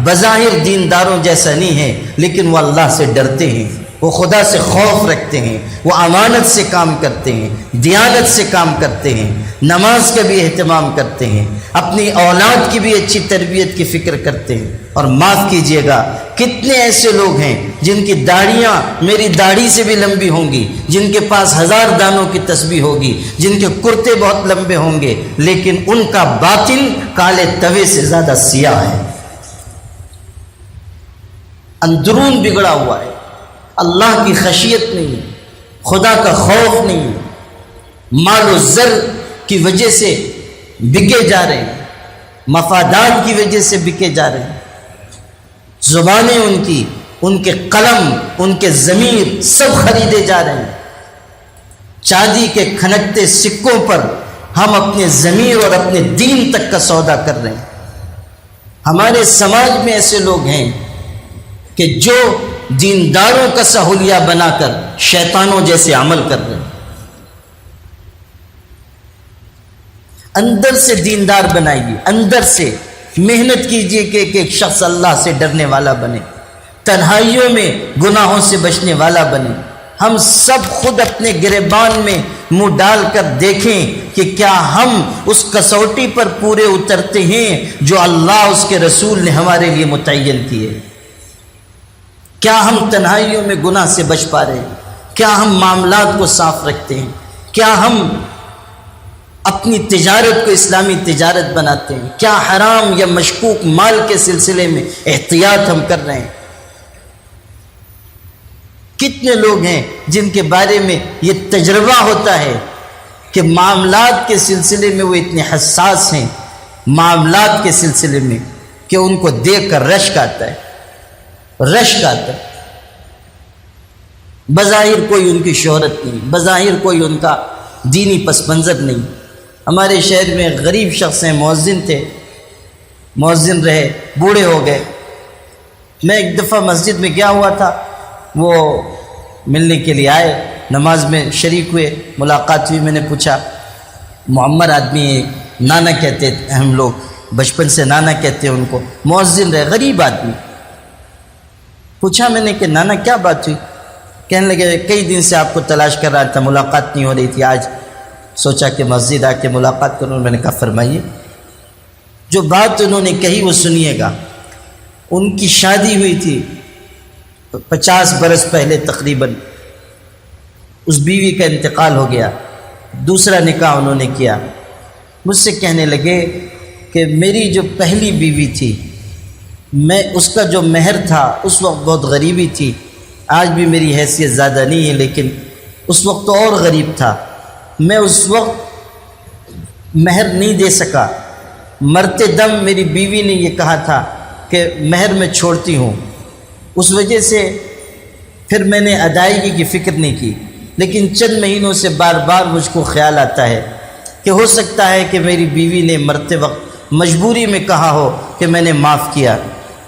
A: بظاہر دینداروں جیسا نہیں ہے، لیکن وہ اللہ سے ڈرتے ہیں، وہ خدا سے خوف رکھتے ہیں، وہ امانت سے کام کرتے ہیں، دیانت سے کام کرتے ہیں، نماز کا بھی اہتمام کرتے ہیں، اپنی اولاد کی بھی اچھی تربیت کی فکر کرتے ہیں. اور معاف کیجئے گا، کتنے ایسے لوگ ہیں جن کی داڑیاں میری داڑھی سے بھی لمبی ہوں گی، جن کے پاس 1000 دانوں کی تسبیح ہوگی، جن کے کرتے بہت لمبے ہوں گے، لیکن ان کا باطن کالے توے سے زیادہ سیاہ ہے، اندرون بگڑا ہوا ہے. اللہ کی خشیت نہیں، خدا کا خوف نہیں، مال و زر کی وجہ سے بکے جا رہے ہیں، مفادات کی وجہ سے بکے جا رہے ہیں. زبانیں ان کی، ان کے قلم، ان کے ضمیر سب خریدے جا رہے ہیں. چاندی کے کھنکتے سکوں پر ہم اپنے ضمیر اور اپنے دین تک کا سودا کر رہے ہیں. ہمارے سماج میں ایسے لوگ ہیں کہ جو دینداروں کا سہولیہ بنا کر شیطانوں جیسے عمل کر رہے ہیں. اندر سے دیندار بنائیے، اندر سے محنت کیجئے کہ ایک شخص اللہ سے ڈرنے والا بنے، تنہائیوں میں گناہوں سے بچنے والا بنے. ہم سب خود اپنے گریبان میں منہ ڈال کر دیکھیں کہ کیا ہم اس کسوٹی پر پورے اترتے ہیں جو اللہ اس کے رسول نے ہمارے لیے متعین کی ہے. کیا ہم تنہائیوں میں گناہ سے بچ پا رہے ہیں؟ کیا ہم معاملات کو صاف رکھتے ہیں؟ کیا ہم اپنی تجارت کو اسلامی تجارت بناتے ہیں؟ کیا حرام یا مشکوک مال کے سلسلے میں احتیاط ہم کر رہے ہیں؟ کتنے لوگ ہیں جن کے بارے میں یہ تجربہ ہوتا ہے کہ معاملات کے سلسلے میں وہ اتنے حساس ہیں، معاملات کے سلسلے میں، کہ ان کو دیکھ کر رشک آتا ہے، رشک آتا ہے. بظاہر کوئی ان کی شہرت نہیں، بظاہر کوئی ان کا دینی پس منظر نہیں. ہمارے شہر میں غریب شخص ہیں، مؤذن تھے، مؤذن رہے، بوڑھے ہو گئے. میں ایک دفعہ مسجد میں گیا ہوا تھا، وہ ملنے کے لیے آئے. نماز میں شریک ہوئے، ملاقات ہوئی، میں نے پوچھا معمر آدمی ہے، نانا کہتے ہم لوگ بچپن سے نانا کہتے ہیں ان کو، مؤذن رہے، غریب آدمی. پوچھا میں نے کہ نانا کیا بات ہوئی؟ کہنے لگے کئی دن سے آپ کو تلاش کر رہا تھا، ملاقات نہیں ہو رہی تھی، آج سوچا کہ مسجد آ کے ملاقات کروں. میں نے کہا فرمائیے. جو بات انہوں نے کہی وہ سنیے گا. ان کی شادی ہوئی تھی 50 برس پہلے تقریباً، اس بیوی کا انتقال ہو گیا، دوسرا نکاح انہوں نے کیا. مجھ سے کہنے لگے کہ میری جو پہلی بیوی تھی، میں اس کا جو مہر تھا اس وقت بہت غریبی تھی، آج بھی میری حیثیت زیادہ نہیں ہے لیکن اس وقت تو اور غریب تھا. میں اس وقت مہر نہیں دے سکا. مرتے دم میری بیوی نے یہ کہا تھا کہ مہر میں چھوڑتی ہوں. اس وجہ سے پھر میں نے ادائیگی کی فکر نہیں کی، لیکن چند مہینوں سے بار بار مجھ کو خیال آتا ہے کہ ہو سکتا ہے کہ میری بیوی نے مرتے وقت مجبوری میں کہا ہو کہ میں نے معاف کیا.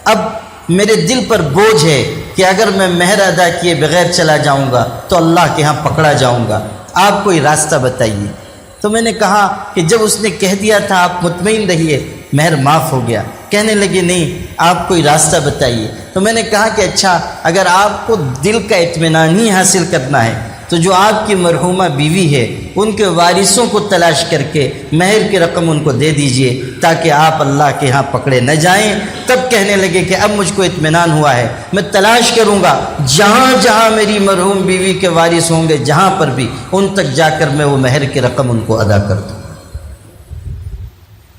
A: اب میرے دل پر بوجھ ہے کہ اگر میں مہر ادا کیے بغیر چلا جاؤں گا تو اللہ کے ہاں پکڑا جاؤں گا، آپ کوئی راستہ بتائیے. تو میں نے کہا کہ جب اس نے کہہ دیا تھا آپ مطمئن رہیے مہر معاف ہو گیا. کہنے لگے نہیں آپ کوئی راستہ بتائیے. تو میں نے کہا کہ اچھا اگر آپ کو دل کا اطمینان ہی حاصل کرنا ہے تو جو آپ کی مرحومہ بیوی ہے ان کے وارثوں کو تلاش کر کے مہر کی رقم ان کو دے دیجئے تاکہ آپ اللہ کے ہاں پکڑے نہ جائیں. تب کہنے لگے کہ اب مجھ کو اطمینان ہوا ہے، میں تلاش کروں گا جہاں جہاں میری مرحوم بیوی کے وارث ہوں گے، جہاں پر بھی ان تک جا کر میں وہ مہر کی رقم ان کو ادا کر دوں.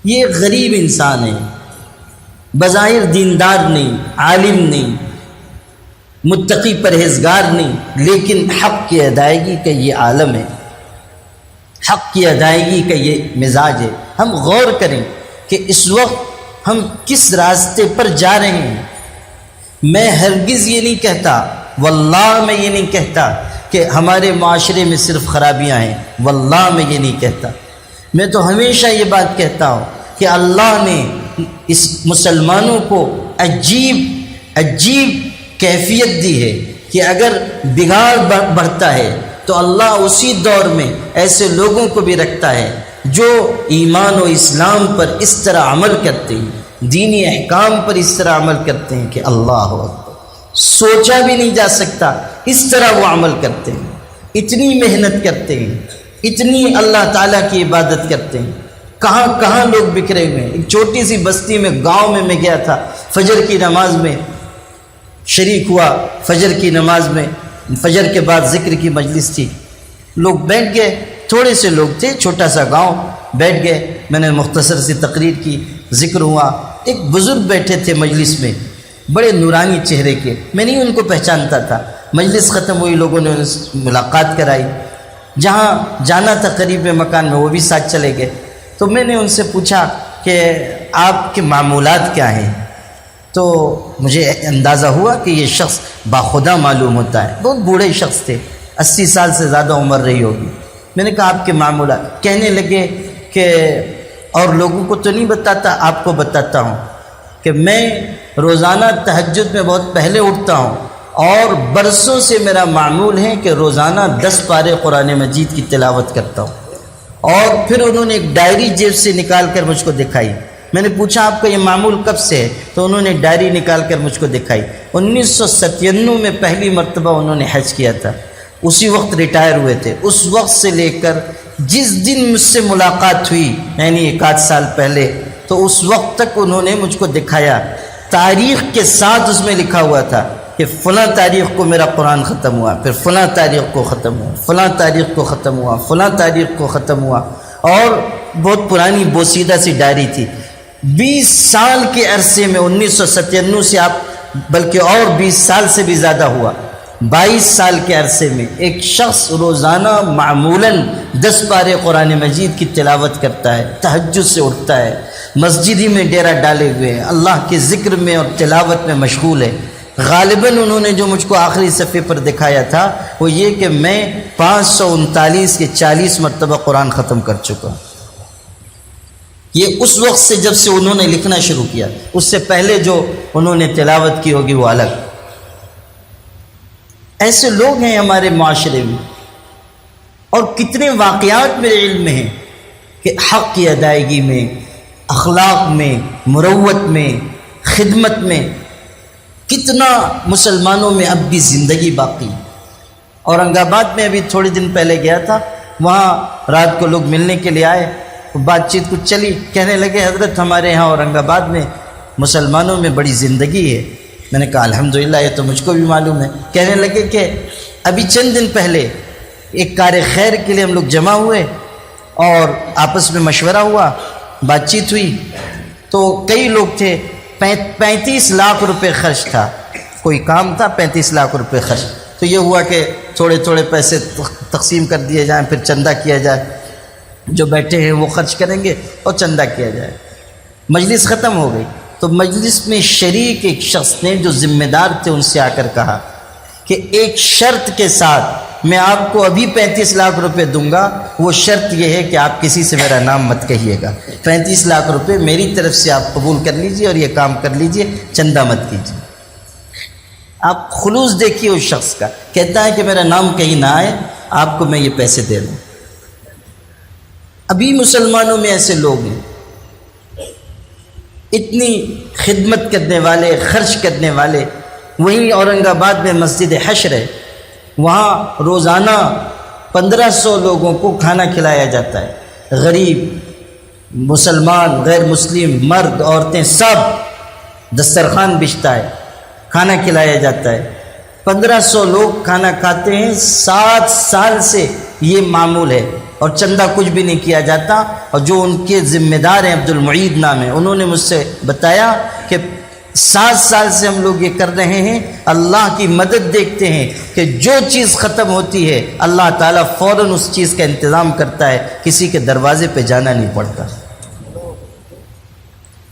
A: یہ غریب انسان ہے، بظاہر دیندار نہیں، عالم نہیں، متقی پرہیزگار نہیں، لیکن حق کی ادائیگی کا یہ عالم ہے، حق کی ادائیگی کا یہ مزاج ہے. ہم غور کریں کہ اس وقت ہم کس راستے پر جا رہے ہیں. میں ہرگز یہ نہیں کہتا، واللہ میں یہ نہیں کہتا کہ ہمارے معاشرے میں صرف خرابیاں ہیں، واللہ میں یہ نہیں کہتا. میں تو ہمیشہ یہ بات کہتا ہوں کہ اللہ نے اس مسلمانوں کو عجیب کیفیت دی ہے کہ اگر بگاڑ بڑھتا ہے تو اللہ اسی دور میں ایسے لوگوں کو بھی رکھتا ہے جو ایمان و اسلام پر اس طرح عمل کرتے ہیں، دینی احکام پر اس طرح عمل کرتے ہیں کہ اللہ اکبر، سوچا بھی نہیں جا سکتا اس طرح وہ عمل کرتے ہیں. اتنی محنت کرتے ہیں، اتنی اللہ تعالیٰ کی عبادت کرتے ہیں. کہاں کہاں لوگ بکھرے ہوئے ہیں. ایک چھوٹی سی بستی میں، گاؤں میں گیا تھا، فجر کی نماز میں شریک ہوا. فجر کی نماز میں فجر کے بعد ذکر کی مجلس تھی، لوگ بیٹھ گئے، تھوڑے سے لوگ تھے، چھوٹا سا گاؤں، بیٹھ گئے. میں نے مختصر سی تقریر کی، ذکر ہوا. ایک بزرگ بیٹھے تھے مجلس میں، بڑے نورانی چہرے کے، میں نہیں ان کو پہچانتا تھا. مجلس ختم ہوئی، لوگوں نے ملاقات کرائی، جہاں جانا تھا قریب مکان میں وہ بھی ساتھ چلے گئے. تو میں نے ان سے پوچھا کہ آپ کے معمولات کیا ہیں؟ تو مجھے اندازہ ہوا کہ یہ شخص باخدا معلوم ہوتا ہے. بہت بوڑھے شخص تھے، 80 سال سے زیادہ عمر رہی ہوگی. میں نے کہا آپ کے معمولات. کہنے لگے کہ اور لوگوں کو تو نہیں بتاتا، آپ کو بتاتا ہوں کہ میں روزانہ تہجد میں بہت پہلے اٹھتا ہوں اور برسوں سے میرا معمول ہے کہ روزانہ 10 پارے قرآن مجید کی تلاوت کرتا ہوں. اور پھر انہوں نے ایک ڈائری جیب سے نکال کر مجھ کو دکھائی. میں نے پوچھا آپ کا یہ معمول کب سے ہے؟ تو انہوں نے ڈائری نکال کر مجھ کو دکھائی. 1997 میں پہلی مرتبہ انہوں نے حج کیا تھا، اسی وقت ریٹائر ہوئے تھے. اس وقت سے لے کر جس دن مجھ سے ملاقات ہوئی، یعنی 1 سال پہلے، تو اس وقت تک انہوں نے مجھ کو دکھایا. تاریخ کے ساتھ اس میں لکھا ہوا تھا کہ فلاں تاریخ کو میرا قرآن ختم ہوا، پھر فلاں تاریخ کو ختم ہوا، فلاں تاریخ کو ختم ہوا، فلاں تاریخ کو ختم ہوا. اور بہت پرانی بوسیدہ سی ڈائری تھی. 20 سال کے عرصے میں، 1997 سے آپ بلکہ اور 20 سال سے بھی زیادہ ہوا، 22 سال کے عرصے میں ایک شخص روزانہ معمولاً 10 پارے قرآن مجید کی تلاوت کرتا ہے، تہجد سے اٹھتا ہے، مسجد ہی میں ڈیرا ڈالے ہوئے ہیں، اللہ کے ذکر میں اور تلاوت میں مشغول ہے. غالباً انہوں نے جو مجھ کو آخری صفحے پر دکھایا تھا وہ یہ کہ میں 539 کے 40 مرتبہ قرآن ختم کر چکا. یہ اس وقت سے جب سے انہوں نے لکھنا شروع کیا، اس سے پہلے جو انہوں نے تلاوت کی ہوگی وہ الگ. ایسے لوگ ہیں ہمارے معاشرے میں اور کتنے واقعات میرے علم میں ہیں کہ حق کی ادائیگی میں، اخلاق میں، مروت میں، خدمت میں کتنا مسلمانوں میں اب بھی زندگی باقی۔ اورنگ آباد میں ابھی تھوڑے دن پہلے گیا تھا، وہاں رات کو لوگ ملنے کے لیے آئے، بات چیت کچھ چلی، کہنے لگے حضرت ہمارے ہاں اورنگ آباد میں مسلمانوں میں بڑی زندگی ہے۔ میں نے کہا الحمدللہ، یہ تو مجھ کو بھی معلوم ہے۔ کہنے لگے کہ ابھی چند دن پہلے ایک کار خیر کے لیے ہم لوگ جمع ہوئے اور آپس میں مشورہ ہوا، بات چیت ہوئی، تو کئی لوگ تھے، 35 لاکھ روپے خرچ تھا، کوئی کام تھا، 35 لاکھ روپے خرچ۔ تو یہ ہوا کہ تھوڑے تھوڑے پیسے تقسیم کر دیے جائیں، پھر چندہ کیا جائے، جو بیٹھے ہیں وہ خرچ کریں گے اور چندہ کیا جائے۔ مجلس ختم ہو گئی تو مجلس میں شریک ایک شخص نے جو ذمہ دار تھے ان سے آ کر کہا کہ ایک شرط کے ساتھ میں آپ کو ابھی 35 لاکھ روپے دوں گا، وہ شرط یہ ہے کہ آپ کسی سے میرا نام مت کہیے گا، 35 لاکھ روپے میری طرف سے آپ قبول کر لیجئے اور یہ کام کر لیجئے، چندہ مت کیجیے۔ آپ خلوص دیکھیے اس شخص کا، کہتا ہے کہ میرا نام کہیں نہ آئے، آپ کو میں یہ پیسے دے دوں۔ ابھی مسلمانوں میں ایسے لوگ ہیں، اتنی خدمت کرنے والے، خرچ کرنے والے۔ وہیں اورنگ آباد میں مسجد حشر ہے، وہاں روزانہ 1500 لوگوں کو کھانا کھلایا جاتا ہے، غریب، مسلمان، غیر مسلم، مرد، عورتیں، سب دسترخوان بچھتا ہے، کھانا کھلایا جاتا ہے۔ 1500 لوگ کھانا کھاتے ہیں، 7 سال سے یہ معمول ہے، اور چندہ کچھ بھی نہیں کیا جاتا۔ اور جو ان کے ذمہ دار ہیں، عبد المعید نام ہے، انہوں نے مجھ سے بتایا کہ 7 سال سے ہم لوگ یہ کر رہے ہیں، اللہ کی مدد دیکھتے ہیں کہ جو چیز ختم ہوتی ہے اللہ تعالیٰ فوراً اس چیز کا انتظام کرتا ہے، کسی کے دروازے پہ جانا نہیں پڑتا۔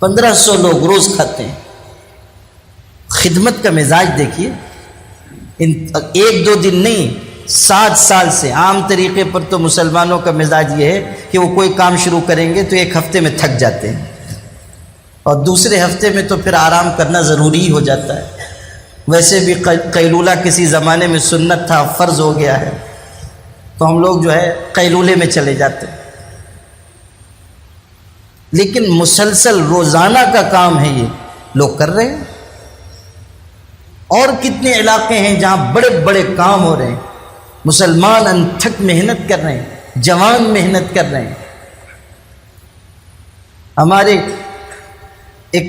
A: 1500 لوگ روز کھاتے ہیں۔ خدمت کا مزاج دیکھیے، ایک دو دن نہیں، 7 سال سے۔ عام طریقے پر تو مسلمانوں کا مزاج یہ ہے کہ وہ کوئی کام شروع کریں گے تو ایک ہفتے میں تھک جاتے ہیں، اور دوسرے ہفتے میں تو پھر آرام کرنا ضروری ہو جاتا ہے۔ ویسے بھی قیلولہ کسی زمانے میں سنت تھا، فرض ہو گیا ہے، تو ہم لوگ جو ہے قیلولے میں چلے جاتے ہیں۔ لیکن مسلسل روزانہ کا کام ہے، یہ لوگ کر رہے ہیں۔ اور کتنے علاقے ہیں جہاں بڑے بڑے کام ہو رہے ہیں، مسلمان انتھک محنت کر رہے ہیں، جوان محنت کر رہے ہیں۔ ہمارے ایک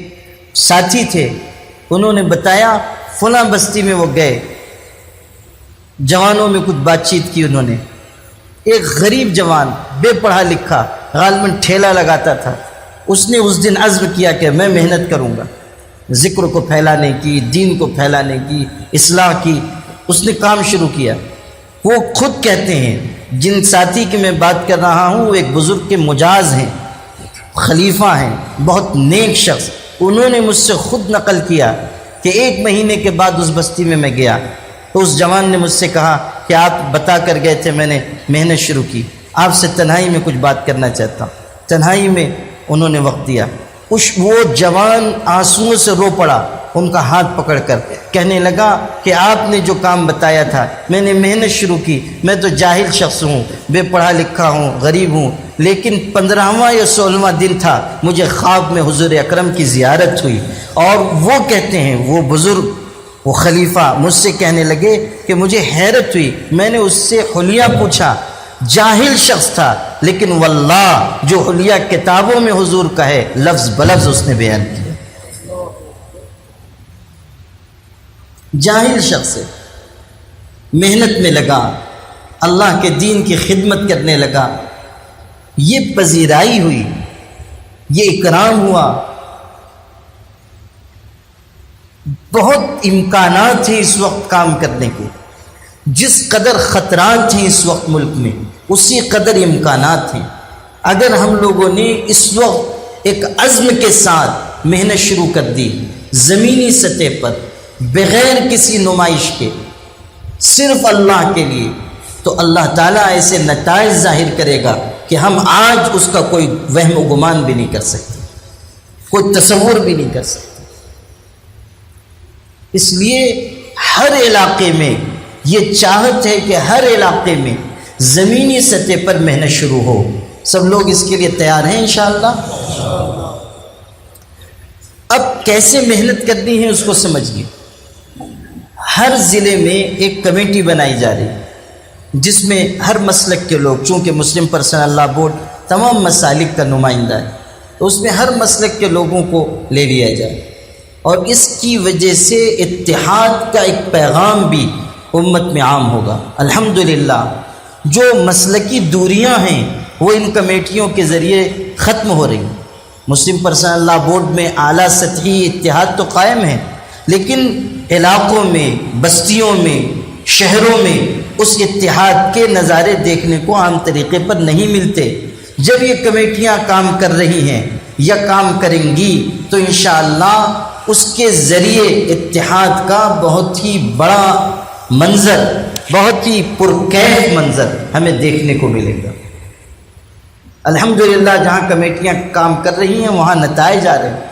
A: ساتھی تھے، انہوں نے بتایا فلاں بستی میں وہ گئے، جوانوں میں کچھ بات چیت کی انہوں نے۔ ایک غریب جوان، بے پڑھا لکھا، غالباً ٹھیلا لگاتا تھا، اس نے اس دن عزم کیا کہ میں محنت کروں گا، ذکر کو پھیلانے کی، دین کو پھیلانے کی، اصلاح کی۔ اس نے کام شروع کیا۔ وہ خود کہتے ہیں، جن ساتھی کی میں بات کر رہا ہوں وہ ایک بزرگ کے مجاز ہیں، خلیفہ ہیں، بہت نیک شخص۔ انہوں نے مجھ سے خود نقل کیا کہ 1 مہینے کے بعد اس بستی میں گیا تو اس جوان نے مجھ سے کہا کہ آپ بتا کر گئے تھے، میں نے محنت شروع کی، آپ سے تنہائی میں کچھ بات کرنا چاہتا ہوں۔ تنہائی میں انہوں نے وقت دیا۔ وہ جوان آنسوؤں سے رو پڑا ان کا ہاتھ پکڑ کر، کہنے لگا کہ آپ نے جو کام بتایا تھا، میں نے محنت شروع کی، میں تو جاہل شخص ہوں، بے پڑھا لکھا ہوں، غریب ہوں، لیکن 15واں یا 16واں دن تھا، مجھے خواب میں حضور اکرم کی زیارت ہوئی، اور وہ کہتے ہیں، وہ بزرگ، وہ خلیفہ مجھ سے کہنے لگے کہ مجھے حیرت ہوئی، میں نے اس سے حلیہ پوچھا، جاہل شخص تھا، لیکن واللہ جو حلیہ کتابوں میں حضور کا ہے لفظ بلفظ اس نے بیان کیا۔ جاہل شخص ہے، محنت میں لگا، اللہ کے دین کی خدمت کرنے لگا، یہ پذیرائی ہوئی، یہ اکرام ہوا۔ بہت امکانات ہیں اس وقت کام کرنے کے، جس قدر خطرات ہیں اس وقت ملک میں، اسی قدر امکانات ہیں۔ اگر ہم لوگوں نے اس وقت ایک عزم کے ساتھ محنت شروع کر دی، زمینی سطح پر، بغیر کسی نمائش کے، صرف اللہ کے لیے، تو اللہ تعالیٰ ایسے نتائج ظاہر کرے گا کہ ہم آج اس کا کوئی وہم و گمان بھی نہیں کر سکتے، کوئی تصور بھی نہیں کر سکتے۔ اس لیے ہر علاقے میں یہ چاہت ہے کہ ہر علاقے میں زمینی سطح پر محنت شروع ہو. سب لوگ اس کے لیے تیار ہیں انشاءاللہ؟ اب کیسے محنت کرنی ہے اس کو سمجھیے. ہر ضلع میں ایک کمیٹی بنائی جا رہی ہے جس میں ہر مسلک کے لوگ، چونکہ مسلم پرسنل لاء بورڈ تمام مسالک کا نمائندہ ہے، تو اس میں ہر مسلک کے لوگوں کو لے لیا جائے، اور اس کی وجہ سے اتحاد کا ایک پیغام بھی امت میں عام ہوگا. الحمدللہ جو مسلکی دوریاں ہیں وہ ان کمیٹیوں کے ذریعے ختم ہو رہی ہیں. مسلم پرسنل لاء بورڈ میں اعلیٰ سطحی اتحاد تو قائم ہے، لیکن علاقوں میں، بستیوں میں، شہروں میں اس اتحاد کے نظارے دیکھنے کو عام طریقے پر نہیں ملتے. جب یہ کمیٹیاں کام کر رہی ہیں یا کام کریں گی تو انشاءاللہ اس کے ذریعے اتحاد کا بہت ہی بڑا منظر، بہت ہی پرکیف منظر ہمیں دیکھنے کو ملے گا. الحمدللہ جہاں کمیٹیاں کام کر رہی ہیں وہاں نتائج آ رہے ہیں.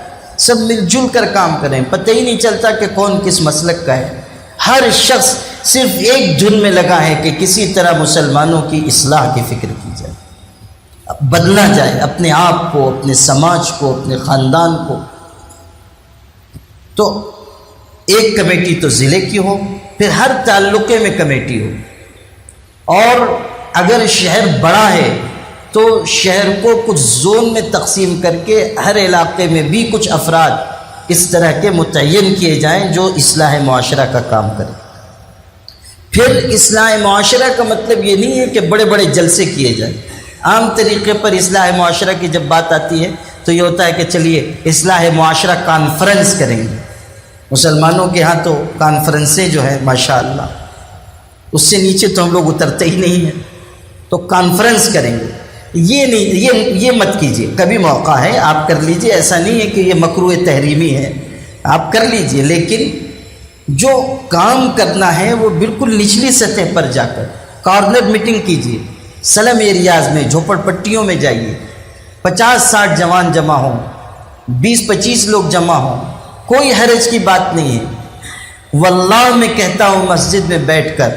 A: سب مل جل کر کام کریں، پتہ ہی نہیں چلتا کہ کون کس مسلک کا ہے. ہر شخص صرف ایک دھن میں لگا ہے کہ کسی طرح مسلمانوں کی اصلاح کی فکر کی جائے، بدلنا جائے اپنے آپ کو، اپنے سماج کو، اپنے خاندان کو. تو ایک کمیٹی تو ضلع کی ہو، پھر ہر تعلقے میں کمیٹی ہو، اور اگر شہر بڑا ہے تو شہر کو کچھ زون میں تقسیم کر کے ہر علاقے میں بھی کچھ افراد اس طرح کے متعین کیے جائیں جو اصلاح معاشرہ کا کام کریں. پھر اصلاح معاشرہ کا مطلب یہ نہیں ہے کہ بڑے بڑے جلسے کیے جائیں. عام طریقے پر اصلاح معاشرہ کی جب بات آتی ہے تو یہ ہوتا ہے کہ چلیے اصلاح معاشرہ کانفرنس کریں گے. مسلمانوں کے ہاں تو کانفرنسیں جو ہے ماشاءاللہ اس سے نیچے تو ہم لوگ اترتے ہی نہیں ہیں، تو کانفرنس کریں گے. یہ نہیں، یہ مت کیجیے. کبھی موقع ہے آپ کر لیجیے، ایسا نہیں ہے کہ یہ مکروہ تحریمی ہے، آپ کر لیجیے، لیکن جو کام کرنا ہے وہ بالکل نچلی سطح پر جا کر کارنر میٹنگ کیجیے. سلم ایریاز میں، جھوپڑ پٹیوں میں جائیے، 50-60 جوان جمع ہوں، 20-25 لوگ جمع ہوں، کوئی حرج کی بات نہیں ہے. واللہ میں کہتا ہوں مسجد میں بیٹھ کر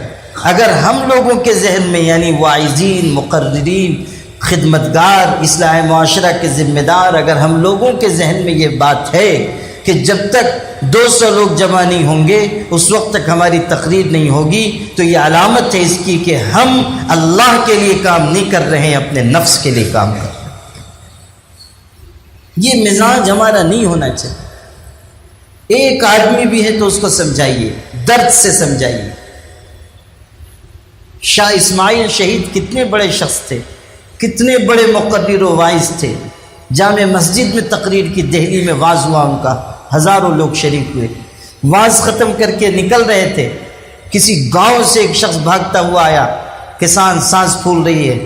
A: اگر ہم لوگوں کے ذہن میں، یعنی واعظین، مقررین، خدمتگار، اصلاح معاشرہ کے ذمہ دار، اگر ہم لوگوں کے ذہن میں یہ بات ہے کہ جب تک 200 لوگ جمع نہیں ہوں گے اس وقت تک ہماری تقریر نہیں ہوگی، تو یہ علامت ہے اس کی کہ ہم اللہ کے لیے کام نہیں کر رہے ہیں، اپنے نفس کے لیے کام کر رہے ہیں. یہ مزاج ہمارا نہیں ہونا چاہیے. ایک آدمی بھی ہے تو اس کو سمجھائیے، درد سے سمجھائیے. شاہ اسماعیل شہید کتنے بڑے شخص تھے، کتنے بڑے مقرر و واعظ تھے. جامع مسجد میں تقریر کی، دہلی میں واعظ ہوا ان کا، ہزاروں لوگ شریک ہوئے. واعظ ختم کر کے نکل رہے تھے، کسی گاؤں سے ایک شخص بھاگتا ہوا آیا، کسان سانس پھول رہی ہے،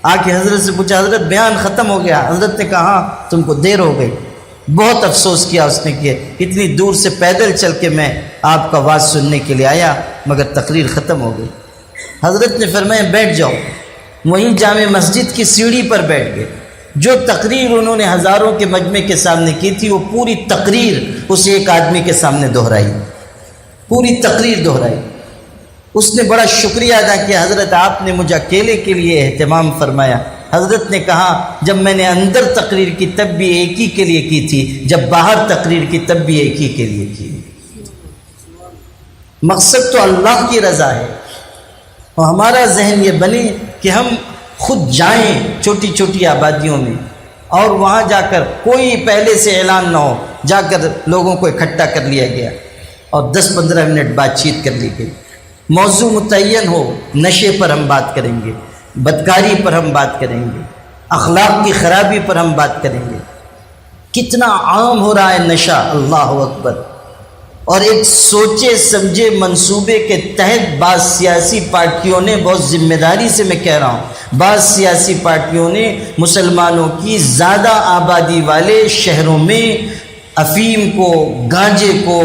A: آ کے حضرت سے پوچھا حضرت بیان ختم ہو گیا؟ حضرت نے کہا ہاں تم کو دیر ہو گئی. بہت افسوس کیا اس نے کہ اتنی دور سے پیدل چل کے میں آپ کا واعظ سننے کے لیے آیا مگر تقریر ختم ہو گئی. حضرت نے فرمایا بیٹھ جاؤ. وہیں جامع مسجد کی سیڑھی پر بیٹھ گئے. جو تقریر انہوں نے ہزاروں کے مجمع کے سامنے کی تھی وہ پوری تقریر اس ایک آدمی کے سامنے دہرائی، پوری تقریر دہرائی. اس نے بڑا شکریہ ادا کیا، حضرت آپ نے مجھے اکیلے کے لیے اہتمام فرمایا. حضرت نے کہا جب میں نے اندر تقریر کی تب بھی ایک ہی کے لیے کی تھی، جب باہر تقریر کی تب بھی ایک ہی کے لیے کی. مقصد تو اللہ کی رضا ہے، اور ہمارا ذہن یہ بنے کہ ہم خود جائیں چھوٹی چھوٹی آبادیوں میں، اور وہاں جا کر کوئی پہلے سے اعلان نہ ہو، جا کر لوگوں کو اکٹھا کر لیا گیا اور 10-15 منٹ بات چیت کر لی گئی. موضوع متعین ہو، نشے پر ہم بات کریں گے، بدکاری پر ہم بات کریں گے، اخلاق کی خرابی پر ہم بات کریں گے. کتنا عام ہو رہا ہے نشہ، اللہ اکبر. اور ایک سوچے سمجھے منصوبے کے تحت بعض سیاسی پارٹیوں نے، بہت ذمہ داری سے میں کہہ رہا ہوں، بعض سیاسی پارٹیوں نے مسلمانوں کی زیادہ آبادی والے شہروں میں افیم کو، گانجے کو،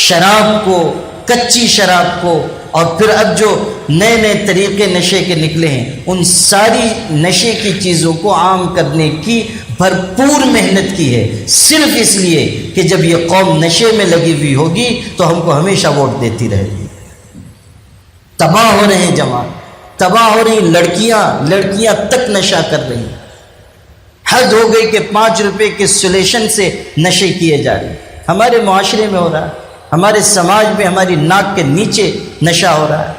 A: شراب کو، کچی شراب کو، اور پھر اب جو نئے نئے طریقے نشے کے نکلے ہیں ان ساری نشے کی چیزوں کو عام کرنے کی بھرپور محنت کی ہے، صرف اس لیے کہ جب یہ قوم نشے میں لگی ہوئی ہوگی تو ہم کو ہمیشہ ووٹ دیتی رہے گی. تباہ ہو رہے ہیں جوان، تباہ ہو رہی لڑکیاں تک نشہ کر رہی ہیں۔ حد ہو گئی کہ 5 روپے کے سلیشن سے نشے کیے جا رہے ہیں۔ ہمارے معاشرے میں ہو رہا ہے، ہمارے سماج میں ہماری ناک کے نیچے نشہ ہو رہا ہے،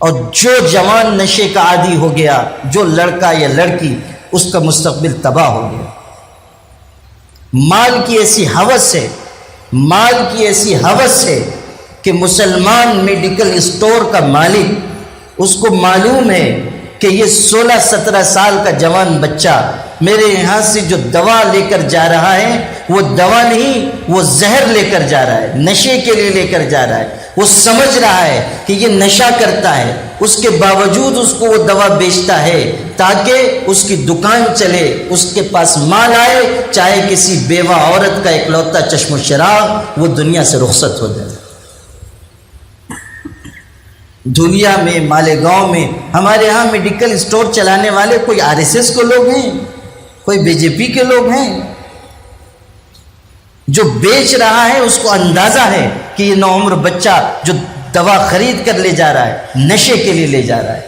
A: اور جو جوان نشے کا عادی ہو گیا، جو لڑکا یا لڑکی، اس کا مستقبل تباہ ہو گیا۔ مال کی ایسی ہوس ہے کہ مسلمان میڈیکل اسٹور کا مالک، اس کو معلوم ہے کہ یہ 16-17 سال کا جوان بچہ میرے یہاں سے جو دوا لے کر جا رہا ہے، وہ دوا نہیں، وہ زہر لے کر جا رہا ہے، نشے کے لیے لے کر جا رہا ہے۔ وہ سمجھ رہا ہے کہ یہ نشہ کرتا ہے، اس کے باوجود اس کو وہ دوا بیچتا ہے تاکہ اس کی دکان چلے، اس کے پاس مال آئے، چاہے کسی بیوہ عورت کا اکلوتا چشم و چراغ وہ دنیا سے رخصت ہو جائے۔ دھولیا میں، مالیگاؤں میں ہمارے ہاں میڈیکل اسٹور چلانے والے کوئی RSS کے لوگ ہیں، کوئی BJP کے لوگ ہیں۔ جو بیچ رہا ہے اس کو اندازہ ہے کہ یہ نوعمر بچہ جو دوا خرید کر لے جا رہا ہے، نشے کے لیے لے جا رہا ہے،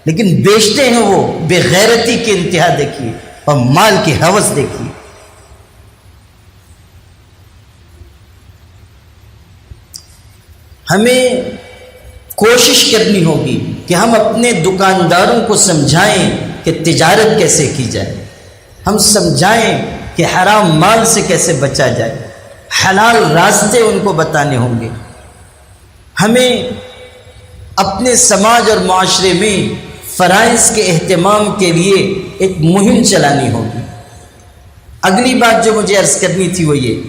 A: لیکن بیچتے ہیں وہ بے غیرتی کی انتہا دیکھیے اور مال کی ہوس دیکھیے۔ ہمیں کوشش کرنی ہوگی کہ ہم اپنے دکانداروں کو سمجھائیں کہ تجارت کیسے کی جائے، ہم سمجھائیں کہ حرام مال سے کیسے بچا جائے، حلال راستے ان کو بتانے ہوں گے۔ ہمیں اپنے سماج اور معاشرے میں فرائض کے اہتمام کے لیے ایک مہم چلانی ہوگی۔ اگلی بات جو مجھے عرض کرنی تھی وہ یہ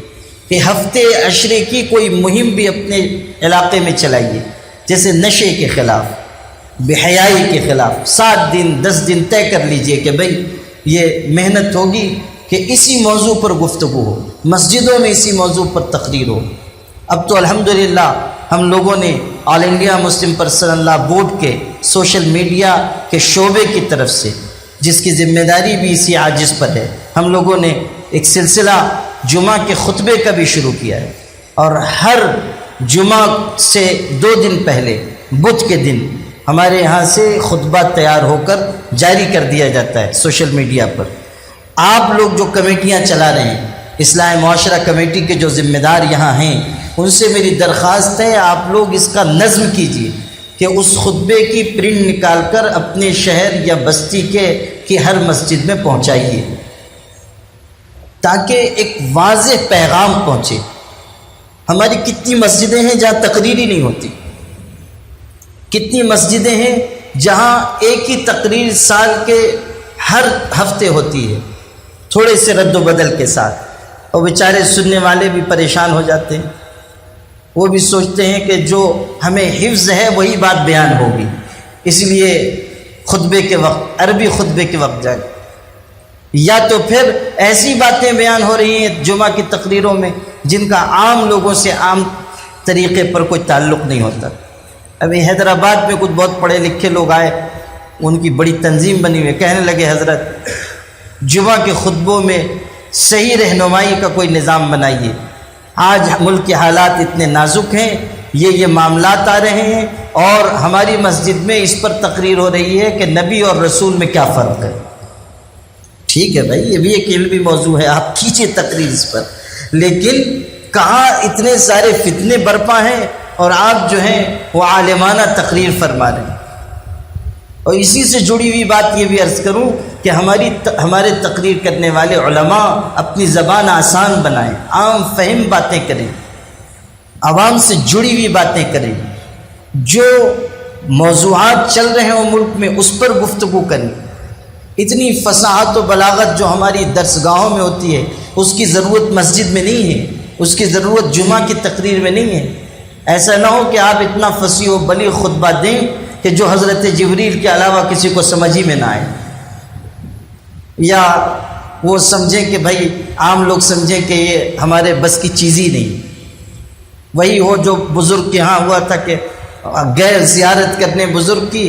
A: کہ ہفتے عشرے کی کوئی مہم بھی اپنے علاقے میں چلائیے، جیسے نشے کے خلاف، بے حیائی کے خلاف 7 دن 10 دن طے کر لیجئے کہ بھئی یہ محنت ہوگی کہ اسی موضوع پر گفتگو ہو، مسجدوں میں اسی موضوع پر تقریر ہو۔ اب تو الحمدللہ ہم لوگوں نے آل انڈیا مسلم پرسنل لا بورڈ کے سوشل میڈیا کے شعبے کی طرف سے، جس کی ذمہ داری بھی اسی عاجز پر ہے، ہم لوگوں نے ایک سلسلہ جمعہ کے خطبے کا بھی شروع کیا ہے، اور ہر جمعہ سے 2 دن پہلے بدھ کے دن ہمارے یہاں سے خطبہ تیار ہو کر جاری کر دیا جاتا ہے سوشل میڈیا پر۔ آپ لوگ جو کمیٹیاں چلا رہے ہیں، اصلاح معاشرہ کمیٹی کے جو ذمہ دار یہاں ہیں، ان سے میری درخواست ہے آپ لوگ اس کا نظم کیجیے کہ اس خطبے کی پرنٹ نکال کر اپنے شہر یا بستی کی ہر مسجد میں پہنچائیے، تاکہ ایک واضح پیغام پہنچے۔ ہماری کتنی مسجدیں ہیں جہاں تقریر ہی نہیں ہوتی، کتنی مسجدیں ہیں جہاں ایک ہی تقریر سال کے ہر ہفتے ہوتی ہے، تھوڑے سے رد و بدل کے ساتھ، اور بیچارے سننے والے بھی پریشان ہو جاتے ہیں۔ وہ بھی سوچتے ہیں کہ جو ہمیں حفظ ہے وہی بات بیان ہوگی، اس لیے خطبے کے وقت، عربی خطبے کے وقت جائے، یا تو پھر ایسی باتیں بیان ہو رہی ہیں جمعہ کی تقریروں میں جن کا عام لوگوں سے عام طریقے پر کوئی تعلق نہیں ہوتا۔ ابھی حیدرآباد میں کچھ بہت پڑھے لکھے لوگ آئے، ان کی بڑی تنظیم بنی ہوئی، کہنے لگے حضرت جمعہ کے خطبوں میں صحیح رہنمائی کا کوئی نظام بنائیے، آج ملک کے حالات اتنے نازک ہیں، یہ معاملات آ رہے ہیں، اور ہماری مسجد میں اس پر تقریر ہو رہی ہے کہ نبی اور رسول میں کیا فرق ہے۔ ٹھیک ہے بھائی، یہ بھی ایک علمی موضوع ہے، آپ کیجیے تقریر اس پر، لیکن کہاں اتنے سارے فتنے برپا ہیں اور آپ جو ہیں وہ عالمانہ تقریر فرما رہے ہیں۔ اور اسی سے جڑی ہوئی بات یہ بھی عرض کروں کہ ہمارے تقریر کرنے والے علماء اپنی زبان آسان بنائیں، عام فہم باتیں کریں، عوام سے جڑی ہوئی باتیں کریں، جو موضوعات چل رہے ہیں ملک میں اس پر گفتگو کریں۔ اتنی فصاحت و بلاغت جو ہماری درسگاہوں میں ہوتی ہے اس کی ضرورت مسجد میں نہیں ہے، اس کی ضرورت جمعہ کی تقریر میں نہیں ہے۔ ایسا نہ ہو کہ آپ اتنا فصیح و بلیغ خطبہ دیں کہ جو حضرت جبریل کے علاوہ کسی کو سمجھ ہی میں نہ آئے، یا وہ سمجھیں کہ بھائی عام لوگ سمجھیں کہ یہ ہمارے بس کی چیز ہی نہیں۔ وہی ہو جو بزرگ کے ہاں ہوا تھا کہ غیر زیارت کرنے بزرگ کی،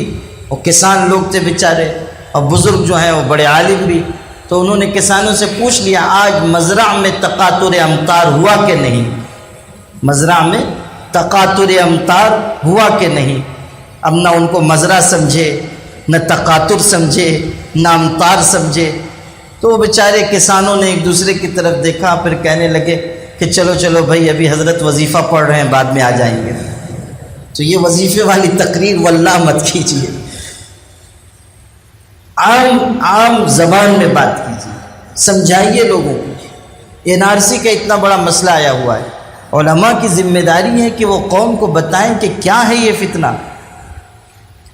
A: وہ کسان لوگ تھے بیچارے، اور بزرگ جو ہیں وہ بڑے عالم بھی، تو انہوں نے کسانوں سے پوچھ لیا آج مزرع میں تقاطر امطار ہوا کہ نہیں، مزرع میں تقاطر امطار ہوا کہ نہیں؟ اب نہ ان کو مزرع سمجھے، نہ تقاطر سمجھے، نہ امطار سمجھے۔ تو وہ بیچارے کسانوں نے ایک دوسرے کی طرف دیکھا، پھر کہنے لگے کہ چلو چلو بھائی، ابھی حضرت وظیفہ پڑھ رہے ہیں، بعد میں آ جائیں گے۔ تو یہ وظیفے والی تقریر واللہ مت کیجیے، عام زبان میں بات کیجیے، سمجھائیے لوگوں کو۔ این آر سی کا اتنا بڑا مسئلہ آیا ہوا ہے، علماء کی ذمہ داری ہے کہ وہ قوم کو بتائیں کہ کیا ہے یہ فتنہ۔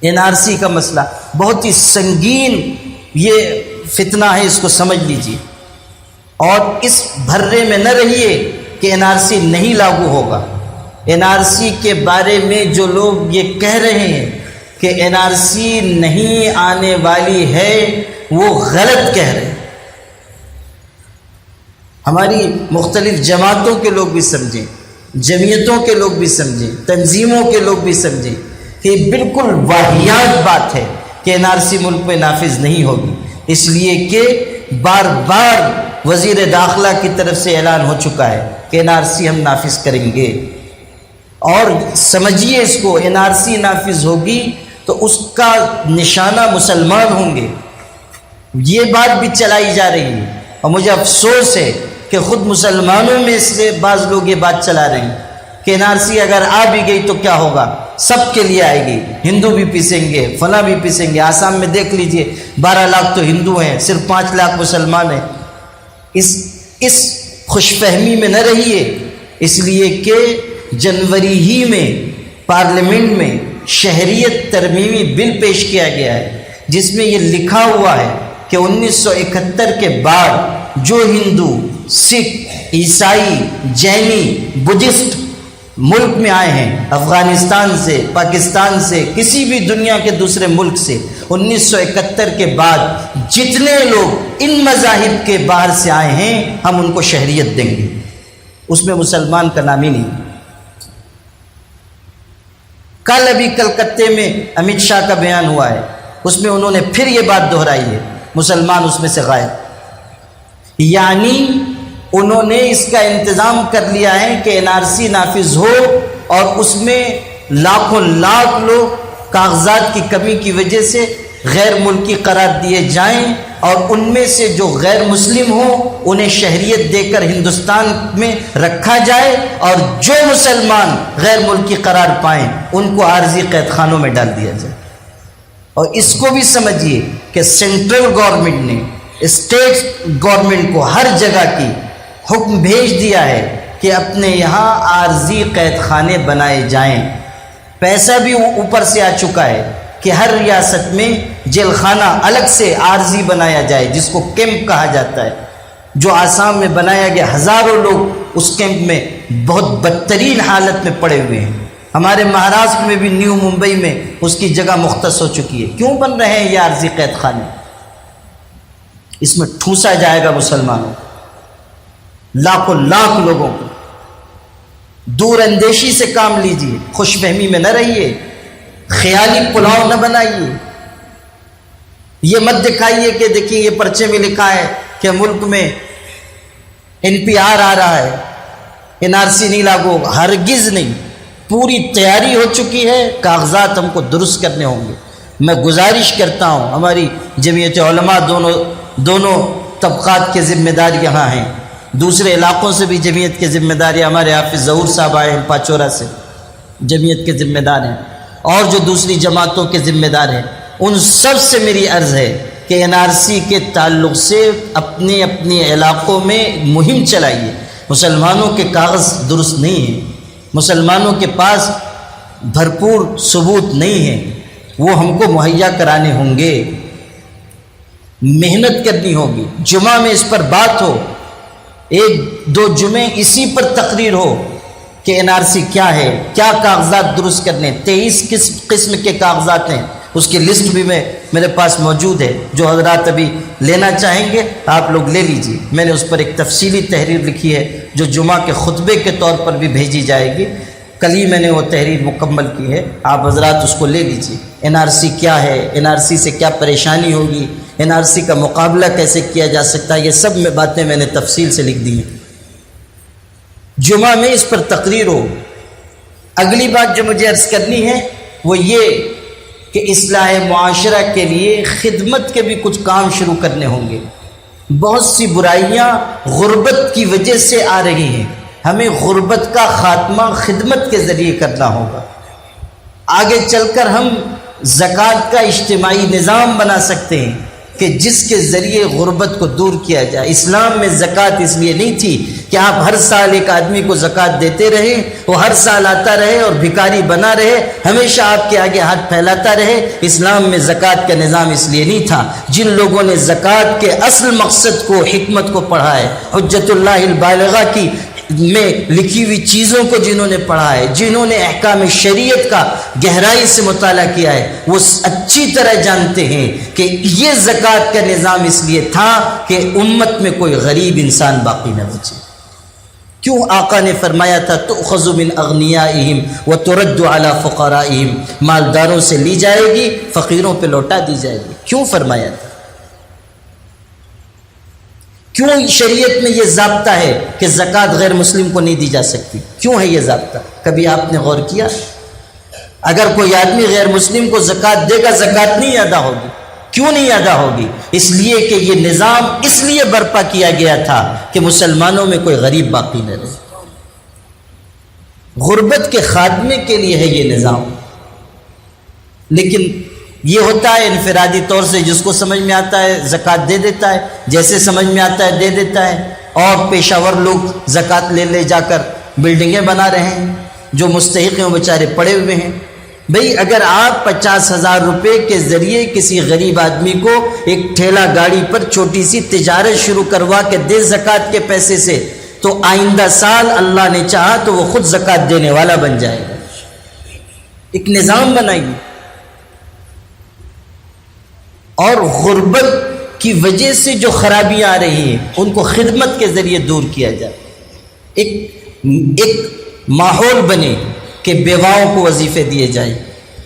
A: این آر سی کا مسئلہ بہت ہی سنگین یہ فتنہ ہے، اس کو سمجھ لیجیے، اور اس بھرے میں نہ رہیے کہ این آر سی نہیں لاگو ہوگا۔ این آر سی کے بارے میں جو لوگ یہ کہہ رہے ہیں کہ این آر سی نہیں آنے والی ہے، وہ غلط کہہ رہے ہیں۔ ہماری مختلف جماعتوں کے لوگ بھی سمجھیں، جمعیتوں کے لوگ بھی سمجھیں، تنظیموں کے لوگ بھی سمجھیں کہ یہ بالکل واہیات بات ہے کہ این آر سی ملک میں نافذ نہیں ہوگی، اس لیے کہ بار بار وزیر داخلہ کی طرف سے اعلان ہو چکا ہے کہ این آر سی ہم نافذ کریں گے۔ اور سمجھیے اس کو، این آر سی نافذ ہوگی تو اس کا نشانہ مسلمان ہوں گے، یہ بات بھی چلائی جا رہی ہے۔ اور مجھے افسوس ہے کہ خود مسلمانوں میں سے بعض لوگ یہ بات چلا رہے ہیں کہ این آر سی اگر آ بھی گئی تو کیا ہوگا، سب کے لیے آئے گی، ہندو بھی پیسیں گے، فلاں بھی پیسیں گے۔ آسام میں دیکھ لیجئے 12 لاکھ تو ہندو ہیں، صرف 5 لاکھ مسلمان ہیں۔ اس خوش فہمی میں نہ رہیے، اس لیے کہ جنوری ہی میں پارلیمنٹ میں شہریت ترمیمی بل پیش کیا گیا ہے، جس میں یہ لکھا ہوا ہے کہ 1971 کے بعد جو ہندو، سکھ، عیسائی، جینی، بدھسٹ ملک میں آئے ہیں، افغانستان سے، پاکستان سے، کسی بھی دنیا کے دوسرے ملک سے، 1971 کے بعد جتنے لوگ ان مذاہب کے باہر سے آئے ہیں، ہم ان کو شہریت دیں گے۔ اس میں مسلمان کا نام ہی نہیں۔ کل ابھی کلکتے میں امت شاہ کا بیان ہوا ہے، اس میں انہوں نے پھر یہ بات دہرائی ہے، مسلمان اس میں سے غائب۔ یعنی انہوں نے اس کا انتظام کر لیا ہے کہ این آر سی نافذ ہو اور اس میں لاکھوں لاکھ لوگ کاغذات کی کمی کی وجہ سے غیر ملکی قرار دیے جائیں، اور ان میں سے جو غیر مسلم ہوں انہیں شہریت دے کر ہندوستان میں رکھا جائے، اور جو مسلمان غیر ملکی قرار پائیں ان کو عارضی قید خانوں میں ڈال دیا جائے۔ اور اس کو بھی سمجھیے کہ سینٹرل گورنمنٹ نے اسٹیٹ گورنمنٹ کو ہر جگہ کی حکم بھیج دیا ہے کہ اپنے یہاں عارضی قید خانے بنائے جائیں۔ پیسہ بھی اوپر سے آ چکا ہے کہ ہر ریاست میں جیل خانہ الگ سے عارضی بنایا جائے، جس کو کیمپ کہا جاتا ہے۔ جو آسام میں بنایا گیا، ہزاروں لوگ اس کیمپ میں بہت بدترین حالت میں پڑے ہوئے ہیں۔ ہمارے مہاراشٹر میں بھی نیو ممبئی میں اس کی جگہ مختص ہو چکی ہے۔ کیوں بن رہے ہیں یہ عارضی قید خانے؟ اس میں ٹھوسا جائے گا مسلمانوں، لاکھوں لاکھ لوگوں کو۔ دور اندیشی سے کام لیجیے، خوش فہمی میں نہ رہیے، خیالی پلاؤ نہ بنائیے۔ یہ مت دکھائیے کہ دیکھیے یہ پرچے میں لکھا ہے کہ ملک میں NPR آ رہا ہے، NRC نہیں لاگو ہوگا۔ ہرگز نہیں، پوری تیاری ہو چکی ہے، کاغذات ہم کو درست کرنے ہوں گے۔ میں گزارش کرتا ہوں، ہماری جمعیت علماء دونوں طبقات کے ذمہ دار یہاں ہیں، دوسرے علاقوں سے بھی جمعیت کے ذمہ دار ہیں، ہمارے حافظ ظہور صاحب آئے ہیں پاچورا سے، جمعیت کے ذمہ دار ہیں، اور جو دوسری جماعتوں کے ذمہ دار ہیں، ان سب سے میری عرض ہے کہ NRC کے تعلق سے اپنے اپنے علاقوں میں مہم چلائیے۔ مسلمانوں کے کاغذ درست نہیں ہیں، مسلمانوں کے پاس بھرپور ثبوت نہیں ہے، وہ ہم کو مہیا کرانے ہوں گے، محنت کرنی ہوگی۔ جمعہ میں اس پر بات ہو، 1-2 جمعے اسی پر تقریر ہو کہ NRC کیا ہے، کیا کاغذات درست کرنے۔ 23 قسم کے کاغذات ہیں، اس کی لسٹ بھی میرے پاس موجود ہے، جو حضرات ابھی لینا چاہیں گے آپ لوگ لے لیجیے۔ میں نے اس پر ایک تفصیلی تحریر لکھی ہے جو جمعہ کے خطبے کے طور پر بھی بھیجی جائے گی، کل ہی میں نے وہ تحریر مکمل کی ہے، آپ حضرات اس کو لے لیجیے۔ NRC کیا ہے، NRC سے کیا پریشانی ہوگی، NRC کا مقابلہ کیسے کیا جا سکتا ہے، یہ سب باتیں میں نے تفصیل سے لکھ دی ہیں۔ جمعہ میں اس پر تقریر ہو، اگلی بات جو مجھے عرض کرنی ہے وہ یہ کہ اصلاح معاشرہ کے لیے خدمت کے بھی کچھ کام شروع کرنے ہوں گے۔ بہت سی برائیاں غربت کی وجہ سے آ رہی ہیں، ہمیں غربت کا خاتمہ خدمت کے ذریعے کرنا ہوگا۔ آگے چل کر ہم زکوٰۃ کا اجتماعی نظام بنا سکتے ہیں کہ جس کے ذریعے غربت کو دور کیا جائے۔ اسلام میں زکوٰۃ اس لیے نہیں تھی کہ آپ ہر سال ایک آدمی کو زکوٰۃ دیتے رہیں، وہ ہر سال آتا رہے اور بھکاری بنا رہے، ہمیشہ آپ کے آگے ہاتھ پھیلاتا رہے۔ اسلام میں زکوٰۃ کا نظام اس لیے نہیں تھا۔ جن لوگوں نے زکوٰۃ کے اصل مقصد کو، حکمت کو پڑھا ہے، حجت اللہ البالغہ کی میں لکھی ہوئی چیزوں کو جنہوں نے پڑھا ہے، جنہوں نے احکام شریعت کا گہرائی سے مطالعہ کیا ہے، وہ اچھی طرح جانتے ہیں کہ یہ زکوٰۃ کا نظام اس لیے تھا کہ امت میں کوئی غریب انسان باقی نہ بچے۔ کیوں آقا نے فرمایا تھا تؤخذ من اغنیائہم وترد علی فقرائہم، مالداروں سے لی جائے گی، فقیروں پہ لوٹا دی جائے گی؟ کیوں فرمایا تھا؟ کیوں شریعت میں یہ ضابطہ ہے کہ زکوٰۃ غیر مسلم کو نہیں دی جا سکتی؟ کیوں ہے یہ ضابطہ؟ کبھی آپ نے غور کیا؟ اگر کوئی آدمی غیر مسلم کو زکوٰۃ دے گا، زکوٰۃ نہیں ادا ہوگی۔ کیوں نہیں ادا ہوگی؟ اس لیے کہ یہ نظام اس لیے برپا کیا گیا تھا کہ مسلمانوں میں کوئی غریب باقی نہ رہے۔ غربت کے خاتمے کے لیے ہے یہ نظام۔ لیکن یہ ہوتا ہے انفرادی طور سے، جس کو سمجھ میں آتا ہے زکوٰۃ دے دیتا ہے، جیسے سمجھ میں آتا ہے دے دیتا ہے، اور پیشہ ور لوگ زکوٰۃ لے جا کر بلڈنگیں بنا رہے ہیں، جو مستحق ہیں وہ بیچارے پڑے ہوئے ہیں۔ بھئی اگر آپ 50,000 روپے کے ذریعے کسی غریب آدمی کو ایک ٹھیلا گاڑی پر چھوٹی سی تجارت شروع کروا کے دے زکوٰۃ کے پیسے سے، تو آئندہ سال اللہ نے چاہا تو وہ خود زکوٰۃ دینے والا بن جائے گا۔ ایک نظام بنائیے، اور غربت کی وجہ سے جو خرابیاں آ رہی ہیں ان کو خدمت کے ذریعے دور کیا جائے۔ ایک ماحول بنے کہ بیواؤں کو وظیفے دیے جائیں،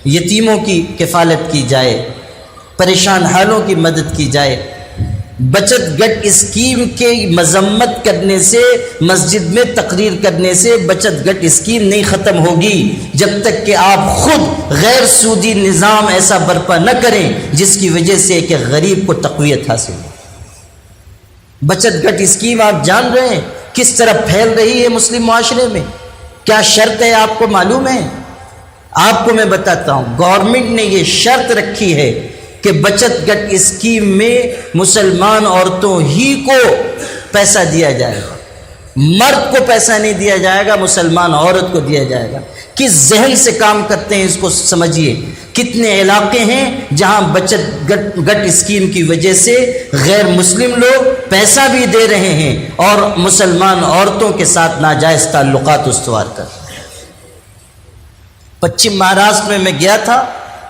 A: یتیموں کی کفالت کی جائے، پریشان حالوں کی مدد کی جائے۔ بچت گٹ اسکیم کی مذمت کرنے سے، مسجد میں تقریر کرنے سے بچت گٹ اسکیم نہیں ختم ہوگی جب تک کہ آپ خود غیر سودی نظام ایسا برپا نہ کریں جس کی وجہ سے کہ غریب کو تقویت حاصل ہو۔ بچت گٹ اسکیم آپ جان رہے ہیں کس طرح پھیل رہی ہے مسلم معاشرے میں؟ کیا شرط ہے آپ کو معلوم ہے؟ آپ کو میں بتاتا ہوں، گورنمنٹ نے یہ شرط رکھی ہے کہ بچت گٹ اسکیم میں مسلمان عورتوں ہی کو پیسہ دیا جائے گا، مرد کو پیسہ نہیں دیا جائے گا، مسلمان عورت کو دیا جائے گا۔ کس ذہن سے کام کرتے ہیں اس کو سمجھیے۔ کتنے علاقے ہیں جہاں بچت گٹ اسکیم کی وجہ سے غیر مسلم لوگ پیسہ بھی دے رہے ہیں اور مسلمان عورتوں کے ساتھ ناجائز تعلقات استوار کر رہے ہیں۔ پچھم مہاراشٹر میں گیا تھا،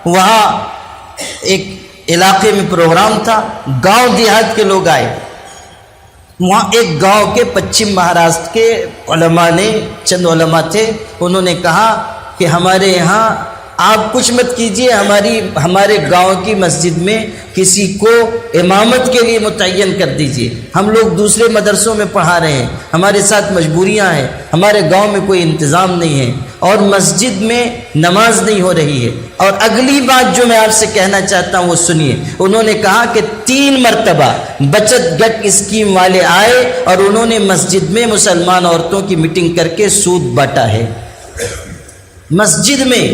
A: وہاں ایک علاقے میں پروگرام تھا، گاؤں دیہات کے لوگ آئے، وہاں ایک گاؤں کے پچھم مہاراشٹر کے علماء نے، چند علماء تھے، انہوں نے کہا کہ ہمارے یہاں آپ کچھ مت کیجئے، ہمارے گاؤں کی مسجد میں کسی کو امامت کے لیے متعین کر دیجئے، ہم لوگ دوسرے مدرسوں میں پڑھا رہے ہیں، ہمارے ساتھ مجبوریاں ہیں، ہمارے گاؤں میں کوئی انتظام نہیں ہے اور مسجد میں نماز نہیں ہو رہی ہے۔ اور اگلی بات جو میں آپ سے کہنا چاہتا ہوں وہ سنیے، انہوں نے کہا کہ 3 مرتبہ بچت گٹ اسکیم والے آئے اور انہوں نے مسجد میں مسلمان عورتوں کی میٹنگ کر کے سود بانٹا ہے۔ مسجد میں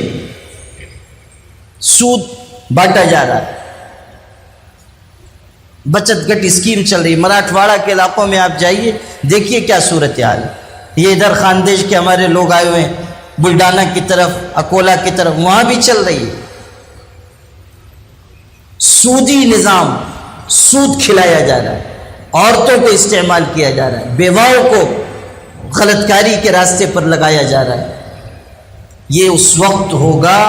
A: سود بانٹا جا رہا ہے، بچت گٹ اسکیم چل رہی۔ مراٹھواڑہ کے علاقوں میں آپ جائیے، دیکھیے کیا صورتحال ہے۔ یہ ادھر خاندیش کے ہمارے لوگ آئے ہوئے ہیں، بلڈانا کی طرف، اکولا کی طرف، وہاں بھی چل رہی ہے۔ سودی نظام، سود کھلایا جا رہا ہے، عورتوں کو استعمال کیا جا رہا ہے، بیواؤں کو غلط کاری کے راستے پر لگایا جا رہا ہے۔ یہ اس وقت ہوگا،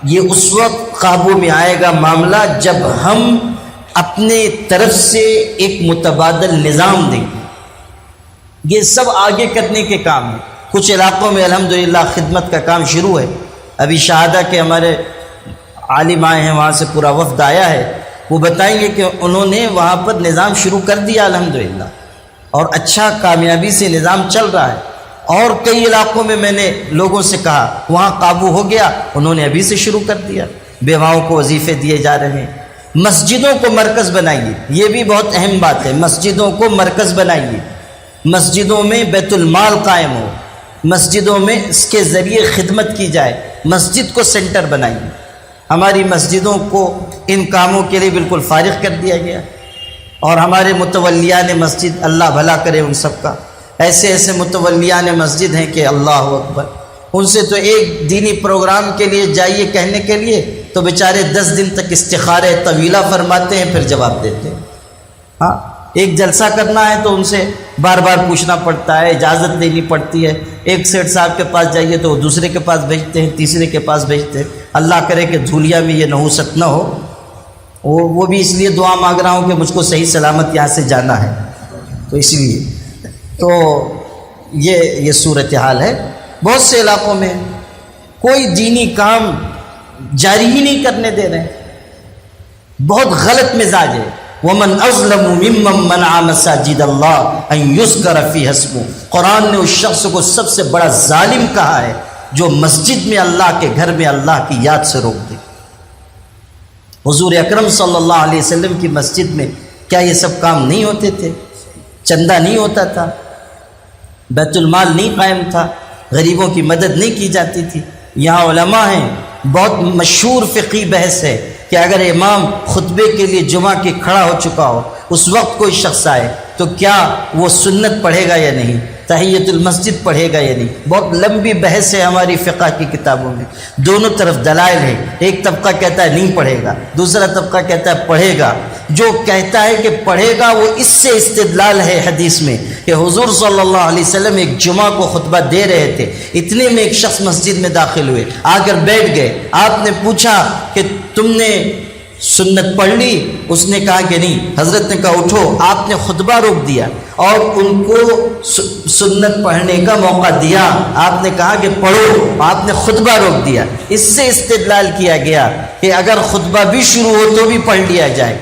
A: یہ اس وقت قابو میں آئے گا معاملہ جب ہم اپنے طرف سے ایک متبادل نظام دیں گے۔ یہ سب آگے کرنے کے کام ہیں۔ کچھ علاقوں میں الحمدللہ خدمت کا کام شروع ہے۔ ابھی شہادہ کے ہمارے عالم آئے ہیں، وہاں سے پورا وفد آیا ہے، وہ بتائیں گے کہ انہوں نے وہاں پر نظام شروع کر دیا الحمدللہ، اور اچھا کامیابی سے نظام چل رہا ہے۔ اور کئی علاقوں میں نے لوگوں سے کہا، وہاں قابو ہو گیا، انہوں نے ابھی سے شروع کر دیا، بیواؤں کو وظیفے دیے جا رہے ہیں۔ مسجدوں کو مرکز بنائیے، یہ بھی بہت اہم بات ہے، مسجدوں کو مرکز بنائیے، مسجدوں میں بیت المال قائم ہو، مسجدوں میں اس کے ذریعے خدمت کی جائے، مسجد کو سینٹر بنائیے۔ ہماری مسجدوں کو ان کاموں کے لیے بالکل فارغ کر دیا گیا، اور ہمارے متولیان مسجد، اللہ بھلا کرے ان سب کا، ایسے ایسے متولیان مسجد ہیں کہ اللہ اکبر، ان سے تو ایک دینی پروگرام کے لیے جائیے کہنے کے لیے تو بیچارے 10 دن تک استخارے طویلہ فرماتے ہیں، پھر جواب دیتے ہیں۔ ہاں، ایک جلسہ کرنا ہے تو ان سے بار بار پوچھنا پڑتا ہے، اجازت لینی پڑتی ہے، ایک سیٹ صاحب کے پاس جائیے تو وہ دوسرے کے پاس بھیجتے ہیں، تیسرے کے پاس بھیجتے ہیں۔ اللہ کرے کہ دھولیا میں یہ نحوست نہ ہو، وہ بھی اس لیے دعا مانگ رہا ہوں کہ مجھ کو صحیح سلامت یہاں سے جانا ہے، تو اس لیے تو یہ صورتحال ہے۔ بہت سے علاقوں میں کوئی دینی کام جاری ہی نہیں کرنے دے رہے، بہت غلط مزاج ہے۔ وَمَنْ أَظْلَمُ مِمَّنْ مَنَعَ مَسَاجِدَ اللَّهِ أَنْ يُذْكَرَ فِيهَا اسْمُهُ، قرآن نے اس شخص کو سب سے بڑا ظالم کہا ہے جو مسجد میں اللہ کے گھر میں اللہ کی یاد سے روک دے۔ حضور اکرم صلی اللہ علیہ وسلم کی مسجد میں کیا یہ سب کام نہیں ہوتے تھے؟ چندہ نہیں ہوتا تھا، بیت المال نہیں قائم تھا، غریبوں کی مدد نہیں کی جاتی تھی؟ یہاں علماء ہیں، بہت مشہور فقہی بحث ہے کہ اگر امام خطبے کے لیے جمعہ کے کھڑا ہو چکا ہو، اس وقت کوئی شخص آئے تو کیا وہ سنت پڑھے گا یا نہیں، تحیت المسجد پڑھے گا یا نہیں؟ بہت لمبی بحث ہے ہماری فقہ کی کتابوں میں، دونوں طرف دلائل ہے، ایک طبقہ کہتا ہے نہیں پڑھے گا، دوسرا طبقہ کہتا ہے پڑھے گا۔ جو کہتا ہے کہ پڑھے گا وہ اس سے استدلال ہے حدیث میں کہ حضور صلی اللہ علیہ وسلم ایک جمعہ کو خطبہ دے رہے تھے، اتنے میں ایک شخص مسجد میں داخل ہوئے، آ کر بیٹھ گئے، آپ نے پوچھا کہ تم نے سنت پڑھ لی؟ اس نے کہا کہ نہیں۔ حضرت نے کہا اٹھو، آپ نے خطبہ روک دیا اور ان کو سنت پڑھنے کا موقع دیا، آپ نے کہا کہ پڑھو، آپ نے خطبہ روک دیا۔ اس سے استدلال کیا گیا کہ اگر خطبہ بھی شروع ہو تو بھی پڑھ لیا جائے۔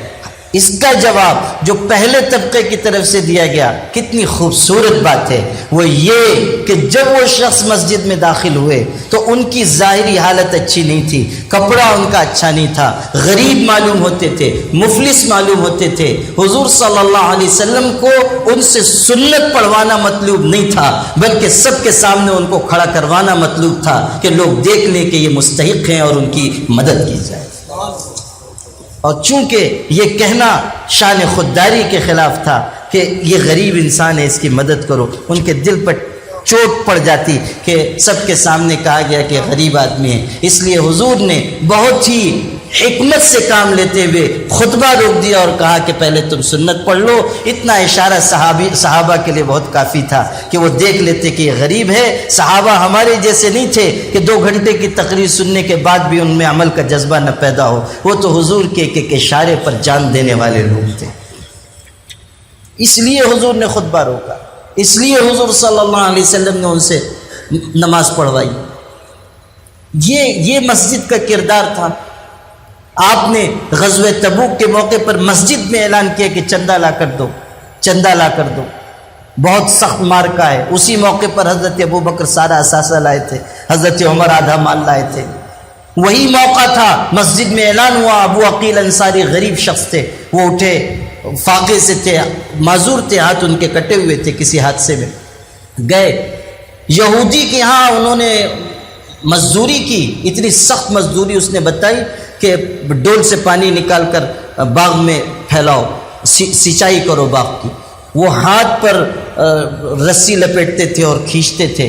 A: اس کا جواب جو پہلے طبقے کی طرف سے دیا گیا کتنی خوبصورت بات ہے، وہ یہ کہ جب وہ شخص مسجد میں داخل ہوئے تو ان کی ظاہری حالت اچھی نہیں تھی، کپڑا ان کا اچھا نہیں تھا، غریب معلوم ہوتے تھے، مفلس معلوم ہوتے تھے۔ حضور صلی اللہ علیہ وسلم کو ان سے سنت پڑھوانا مطلوب نہیں تھا، بلکہ سب کے سامنے ان کو کھڑا کروانا مطلوب تھا کہ لوگ دیکھ لیں کہ یہ مستحق ہیں اور ان کی مدد کی جائے۔ اور چونکہ یہ کہنا شان خودداری کے خلاف تھا کہ یہ غریب انسان ہے، اس کی مدد کرو، ان کے دل پر چوٹ پڑ جاتی کہ سب کے سامنے کہا گیا کہ غریب آدمی ہے، اس لیے حضور نے بہت ہی حکمت سے کام لیتے ہوئے خطبہ روک دیا اور کہا کہ پہلے تم سنت پڑھ لو۔ اتنا اشارہ صحابہ کے لیے بہت کافی تھا کہ وہ دیکھ لیتے کہ یہ غریب ہے۔ صحابہ ہمارے جیسے نہیں تھے کہ 2 گھنٹے کی تقریر سننے کے بعد بھی ان میں عمل کا جذبہ نہ پیدا ہو، وہ تو حضور کے ایک اشارے پر جان دینے والے لوگ تھے۔ اس لیے حضور نے خطبہ روکا، اس لیے حضور صلی اللہ علیہ وسلم نے ان سے نماز پڑھوائی۔ یہ مسجد کا کردار تھا۔ آپ نے غزوہ تبوک کے موقع پر مسجد میں اعلان کیا کہ چندہ لا کر دو، چندہ لا کر دو، بہت سخت مارکا ہے۔ اسی موقع پر حضرت ابوبکر سارا اثاثہ لائے تھے، حضرت عمر آدھا مال لائے تھے۔ وہی موقع تھا، مسجد میں اعلان ہوا، ابو عقیل انصاری غریب شخص تھے، وہ اٹھے، فاقے سے تھے، معذور تھے، ہاتھ ان کے کٹے ہوئے تھے کسی حادثے میں، گئے یہودی کے ہاں، انہوں نے مزدوری کی، اتنی سخت مزدوری اس نے بتائی کہ ڈول سے پانی نکال کر باغ میں پھیلاؤ، سینچائی کرو باغ کی۔ وہ ہاتھ پر رسی لپیٹتے تھے اور کھینچتے تھے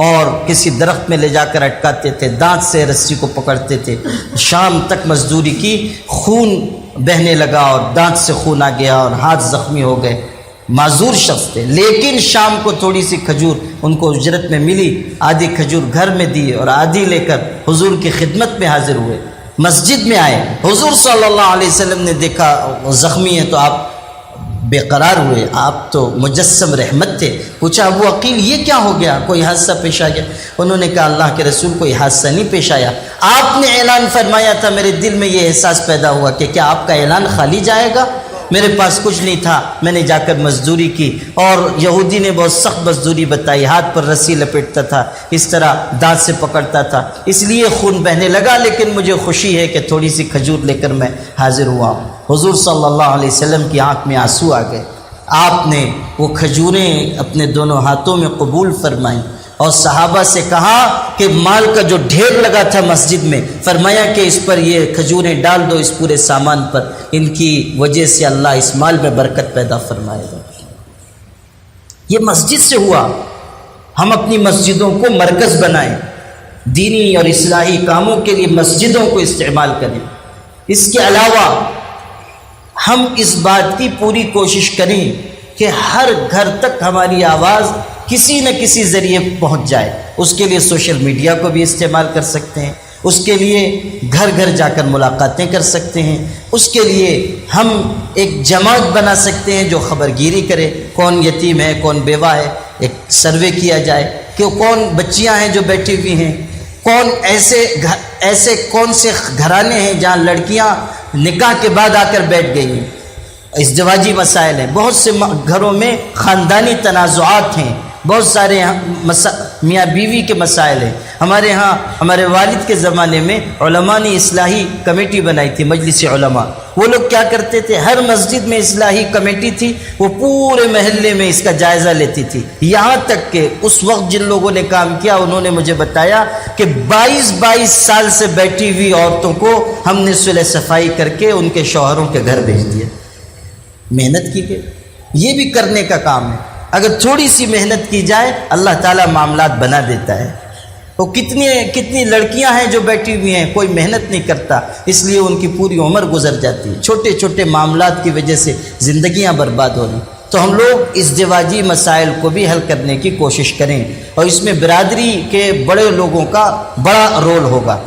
A: اور کسی درخت میں لے جا کر اٹکاتے تھے، دانت سے رسی کو پکڑتے تھے۔ شام تک مزدوری کی، خون بہنے لگا اور دانت سے خون آ گیا اور ہاتھ زخمی ہو گئے، معذور شخص تھے۔ لیکن شام کو تھوڑی سی کھجور ان کو اجرت میں ملی، آدھی کھجور گھر میں دی اور آدھی لے کر حضور کی خدمت میں حاضر ہوئے، مسجد میں آئے۔ حضور صلی اللہ علیہ وسلم نے دیکھا وہ زخمی ہے تو آپ بے قرار ہوئے، آپ تو مجسم رحمت تھے۔ پوچھا ابو عقیل یہ کیا ہو گیا، کوئی حادثہ پیش آ گیا؟ انہوں نے کہا اللہ کے رسول کوئی حادثہ نہیں پیش آیا، آپ نے اعلان فرمایا تھا، میرے دل میں یہ احساس پیدا ہوا کہ کیا آپ کا اعلان خالی جائے گا؟ میرے پاس کچھ نہیں تھا، میں نے جا کر مزدوری کی، اور یہودی نے بہت سخت مزدوری بتائی، ہاتھ پر رسی لپیٹتا تھا، اس طرح دانت سے پکڑتا تھا، اس لیے خون بہنے لگا، لیکن مجھے خوشی ہے کہ تھوڑی سی کھجور لے کر میں حاضر ہوا ہوں۔ حضور صلی اللہ علیہ وسلم کی آنکھ میں آنسو آ گئے، آپ نے وہ کھجوریں اپنے دونوں ہاتھوں میں قبول فرمائیں اور صحابہ سے کہا کہ مال کا جو ڈھیر لگا تھا مسجد میں، فرمایا کہ اس پر یہ کھجوریں ڈال دو، اس پورے سامان پر، ان کی وجہ سے اللہ اس مال میں برکت پیدا فرمائے گا۔ یہ مسجد سے ہوا۔ ہم اپنی مسجدوں کو مرکز بنائیں، دینی اور اصلاحی کاموں کے لیے مسجدوں کو استعمال کریں۔ اس کے علاوہ ہم اس بات کی پوری کوشش کریں کہ ہر گھر تک ہماری آواز کسی نہ کسی ذریعے پہنچ جائے۔ اس کے لیے سوشل میڈیا کو بھی استعمال کر سکتے ہیں، اس کے لیے گھر گھر جا کر ملاقاتیں کر سکتے ہیں، اس کے لیے ہم ایک جماعت بنا سکتے ہیں جو خبر گیری کرے، کون یتیم ہے، کون بیوہ ہے، ایک سروے کیا جائے کہ کون بچیاں ہیں جو بیٹھی ہوئی ہیں، کون ایسے کون سے گھرانے ہیں جہاں لڑکیاں نکاح کے بعد آ کر بیٹھ گئی ہیں۔ ازدواجی مسائل ہیں، بہت سے گھروں میں خاندانی تنازعات ہیں، بہت سارے میاں بیوی کے مسائل ہیں۔ ہمارے ہاں ہمارے والد کے زمانے میں علماء نے اصلاحی کمیٹی بنائی تھی، مجلس علماء۔ وہ لوگ کیا کرتے تھے، ہر مسجد میں اصلاحی کمیٹی تھی، وہ پورے محلے میں اس کا جائزہ لیتی تھی، یہاں تک کہ اس وقت جن لوگوں نے کام کیا انہوں نے مجھے بتایا کہ 22 سال سے بیٹھی ہوئی عورتوں کو ہم نے صلح صفائی کر کے ان کے شوہروں کے گھر بھیج دیا۔ محنت کی گئی، یہ بھی کرنے کا کام ہے۔ اگر تھوڑی سی محنت کی جائے اللہ تعالیٰ معاملات بنا دیتا ہے۔ تو کتنی لڑکیاں ہیں جو بیٹھی ہوئی ہیں، کوئی محنت نہیں کرتا، اس لیے ان کی پوری عمر گزر جاتی ہے، چھوٹے چھوٹے معاملات کی وجہ سے زندگیاں برباد ہو رہی۔ تو ہم لوگ ازدواجی مسائل کو بھی حل کرنے کی کوشش کریں، اور اس میں برادری کے بڑے لوگوں کا بڑا رول ہوگا،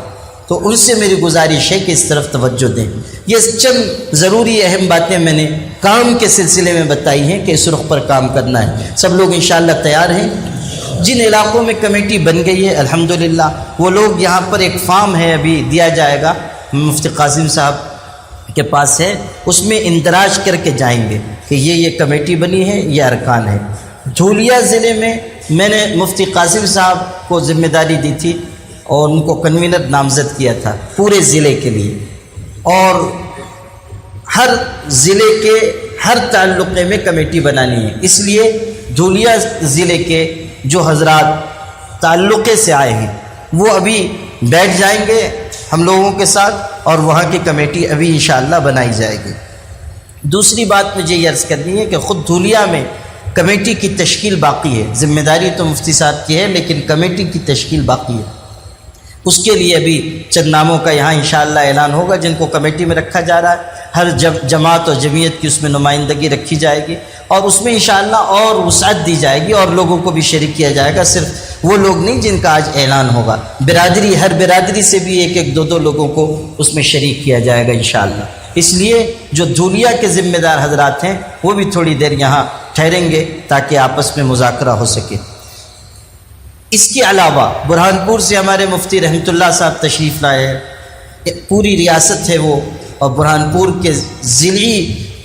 A: تو ان سے میری گزارش ہے کہ اس طرف توجہ دیں۔ یہ چند ضروری اہم باتیں میں نے کام کے سلسلے میں بتائی ہیں کہ اس رخ پر کام کرنا ہے۔ سب لوگ انشاءاللہ تیار ہیں؟ جن علاقوں میں کمیٹی بن گئی ہے الحمدللہ، وہ لوگ یہاں پر ایک فارم ہے ابھی دیا جائے گا، مفتی قاسم صاحب کے پاس ہے، اس میں اندراج کر کے جائیں گے کہ یہ کمیٹی بنی ہے، یہ ارکان ہے۔ دھولیا ضلع میں نے مفتی قاسم صاحب کو ذمہ داری دی تھی اور ان کو کنوینر نامزد کیا تھا پورے ضلع کے لیے، اور ہر ضلع کے ہر تعلقے میں کمیٹی بنانی ہے۔ اس لیے دھولیا ضلع کے جو حضرات تعلقے سے آئے ہیں وہ ابھی بیٹھ جائیں گے ہم لوگوں کے ساتھ، اور وہاں کی کمیٹی ابھی انشاءاللہ بنائی جائے گی۔ دوسری بات مجھے یہ عرض کرنی ہے کہ خود دھولیا میں کمیٹی کی تشکیل باقی ہے، ذمہ داری تو مفتی صاحب کی ہے لیکن کمیٹی کی تشکیل باقی ہے۔ اس کے لیے ابھی چند ناموں کا یہاں انشاءاللہ اعلان ہوگا جن کو کمیٹی میں رکھا جا رہا ہے۔ ہر جماعت اور جمعیت کی اس میں نمائندگی رکھی جائے گی، اور اس میں انشاءاللہ اور وسعت دی جائے گی اور لوگوں کو بھی شریک کیا جائے گا، صرف وہ لوگ نہیں جن کا آج اعلان ہوگا، ہر برادری سے بھی ایک دو لوگوں کو اس میں شریک کیا جائے گا انشاءاللہ۔ اس لیے جو دھولیا کے ذمہ دار حضرات ہیں وہ بھی تھوڑی دیر یہاں ٹھہریں گے تاکہ آپس میں مذاکرہ ہو سکے۔ اس کے علاوہ برہان پور سے ہمارے مفتی رحمۃ اللہ صاحب تشریف لائے ہیں، پوری ریاست ہے وہ، اور برہان پور کے ضلعی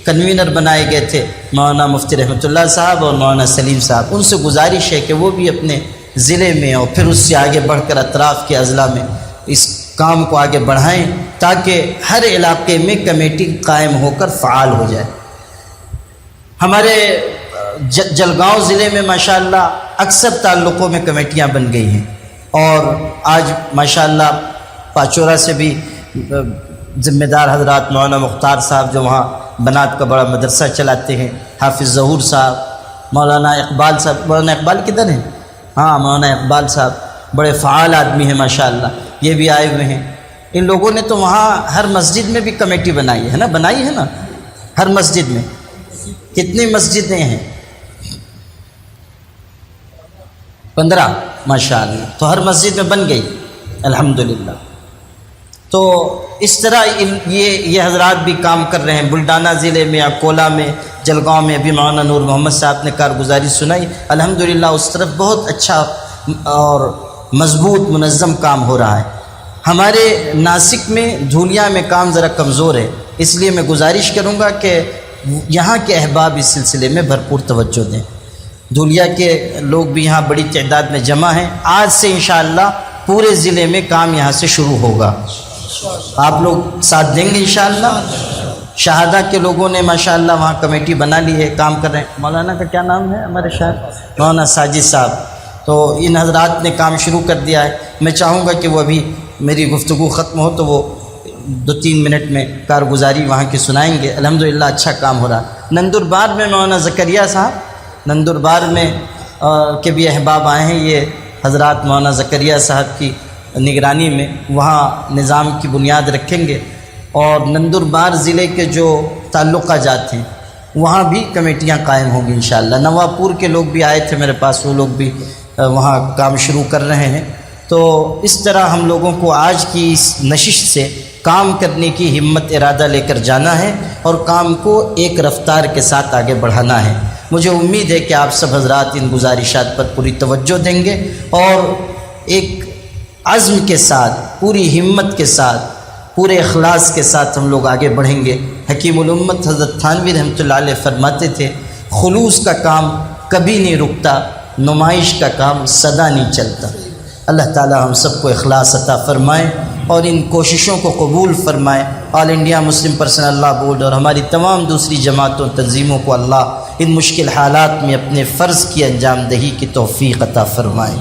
A: کنوینر بنائے گئے تھے مولانا مفتی رحمۃ اللہ صاحب اور مولانا سلیم صاحب۔ ان سے گزارش ہے کہ وہ بھی اپنے ضلع میں اور پھر اس سے آگے بڑھ کر اطراف کے اضلاع میں اس کام کو آگے بڑھائیں تاکہ ہر علاقے میں کمیٹی قائم ہو کر فعال ہو جائے۔ ہمارے جلگاؤں ضلع میں ماشاءاللہ اکثر تعلقوں میں کمیٹیاں بن گئی ہیں، اور آج ماشاءاللہ پاچورا سے بھی ذمہ دار حضرات مولانا مختار صاحب جو وہاں بنات کا بڑا مدرسہ چلاتے ہیں، حافظ ظہور صاحب، مولانا اقبال صاحب، مولانا اقبال کدھر ہیں؟ ہاں مولانا اقبال صاحب بڑے فعال آدمی ہیں ماشاءاللہ، یہ بھی آئے ہوئے ہیں۔ ان لوگوں نے تو وہاں ہر مسجد میں بھی کمیٹی بنائی ہے نا، ہر مسجد میں۔ کتنی مسجدیں ہیں؟ 15 ماشاءاللہ، تو ہر مسجد میں بن گئی الحمدللہ۔ تو اس طرح یہ حضرات بھی کام کر رہے ہیں۔ بلڈانہ ضلع میں، اکولہ میں، جلگاؤں میں بھی مولانا نور محمد صاحب نے کارگزاری سنائی الحمدللہ، اس طرف بہت اچھا اور مضبوط منظم کام ہو رہا ہے۔ ہمارے ناسک میں دھولیا میں کام ذرا کمزور ہے، اس لیے میں گزارش کروں گا کہ یہاں کے احباب اس سلسلے میں بھرپور توجہ دیں۔ دھولیا کے لوگ بھی یہاں بڑی تعداد میں جمع ہیں۔ آج سے انشاءاللہ پورے ضلع میں کام یہاں سے شروع ہوگا، آپ لوگ ساتھ دیں گے انشاءاللہ۔ شہادہ کے لوگوں نے ماشاءاللہ وہاں کمیٹی بنا لی ہے، کام کر رہے ہیں۔ مولانا کا کیا نام ہے ہمارے شاعر؟ مولانا ساجد صاحب۔ تو ان حضرات نے کام شروع کر دیا ہے۔ میں چاہوں گا کہ وہ ابھی میری گفتگو ختم ہو تو وہ 2-3 منٹ میں کارگزاری وہاں کی سنائیں گے۔ الحمدللہ اچھا کام ہو رہا۔ نندربار میں مولانا زکریا صاحب، نندربار میں کے بھی احباب آئے ہیں، یہ حضرات مولانا زکریا صاحب کی نگرانی میں وہاں نظام کی بنیاد رکھیں گے، اور نندربار ضلع کے جو تعلقہ جات ہیں وہاں بھی کمیٹیاں قائم ہوں گی انشاءاللہ۔ نواپور کے لوگ بھی آئے تھے میرے پاس، وہ لوگ بھی وہاں کام شروع کر رہے ہیں۔ تو اس طرح ہم لوگوں کو آج کی اس نشست سے کام کرنے کی ہمت ارادہ لے کر جانا ہے اور کام کو ایک رفتار کے ساتھ آگے بڑھانا ہے۔ مجھے امید ہے کہ آپ سب حضرات ان گزارشات پر پوری توجہ دیں گے اور ایک عزم کے ساتھ، پوری ہمت کے ساتھ، پورے اخلاص کے ساتھ ہم لوگ آگے بڑھیں گے۔ حکیم الامت حضرت تھانوی رحمۃ اللہ علیہ فرماتے تھے، خلوص کا کام کبھی نہیں رکتا، نمائش کا کام سدا نہیں چلتا۔ اللہ تعالی ہم سب کو اخلاص عطا فرمائے اور ان کوششوں کو قبول فرمائے۔ All India Muslim Personal Law Board اور ہماری تمام دوسری جماعتوں تنظیموں کو اللہ ان مشکل حالات میں اپنے فرض کی انجام دہی کی توفیق عطا فرمائے۔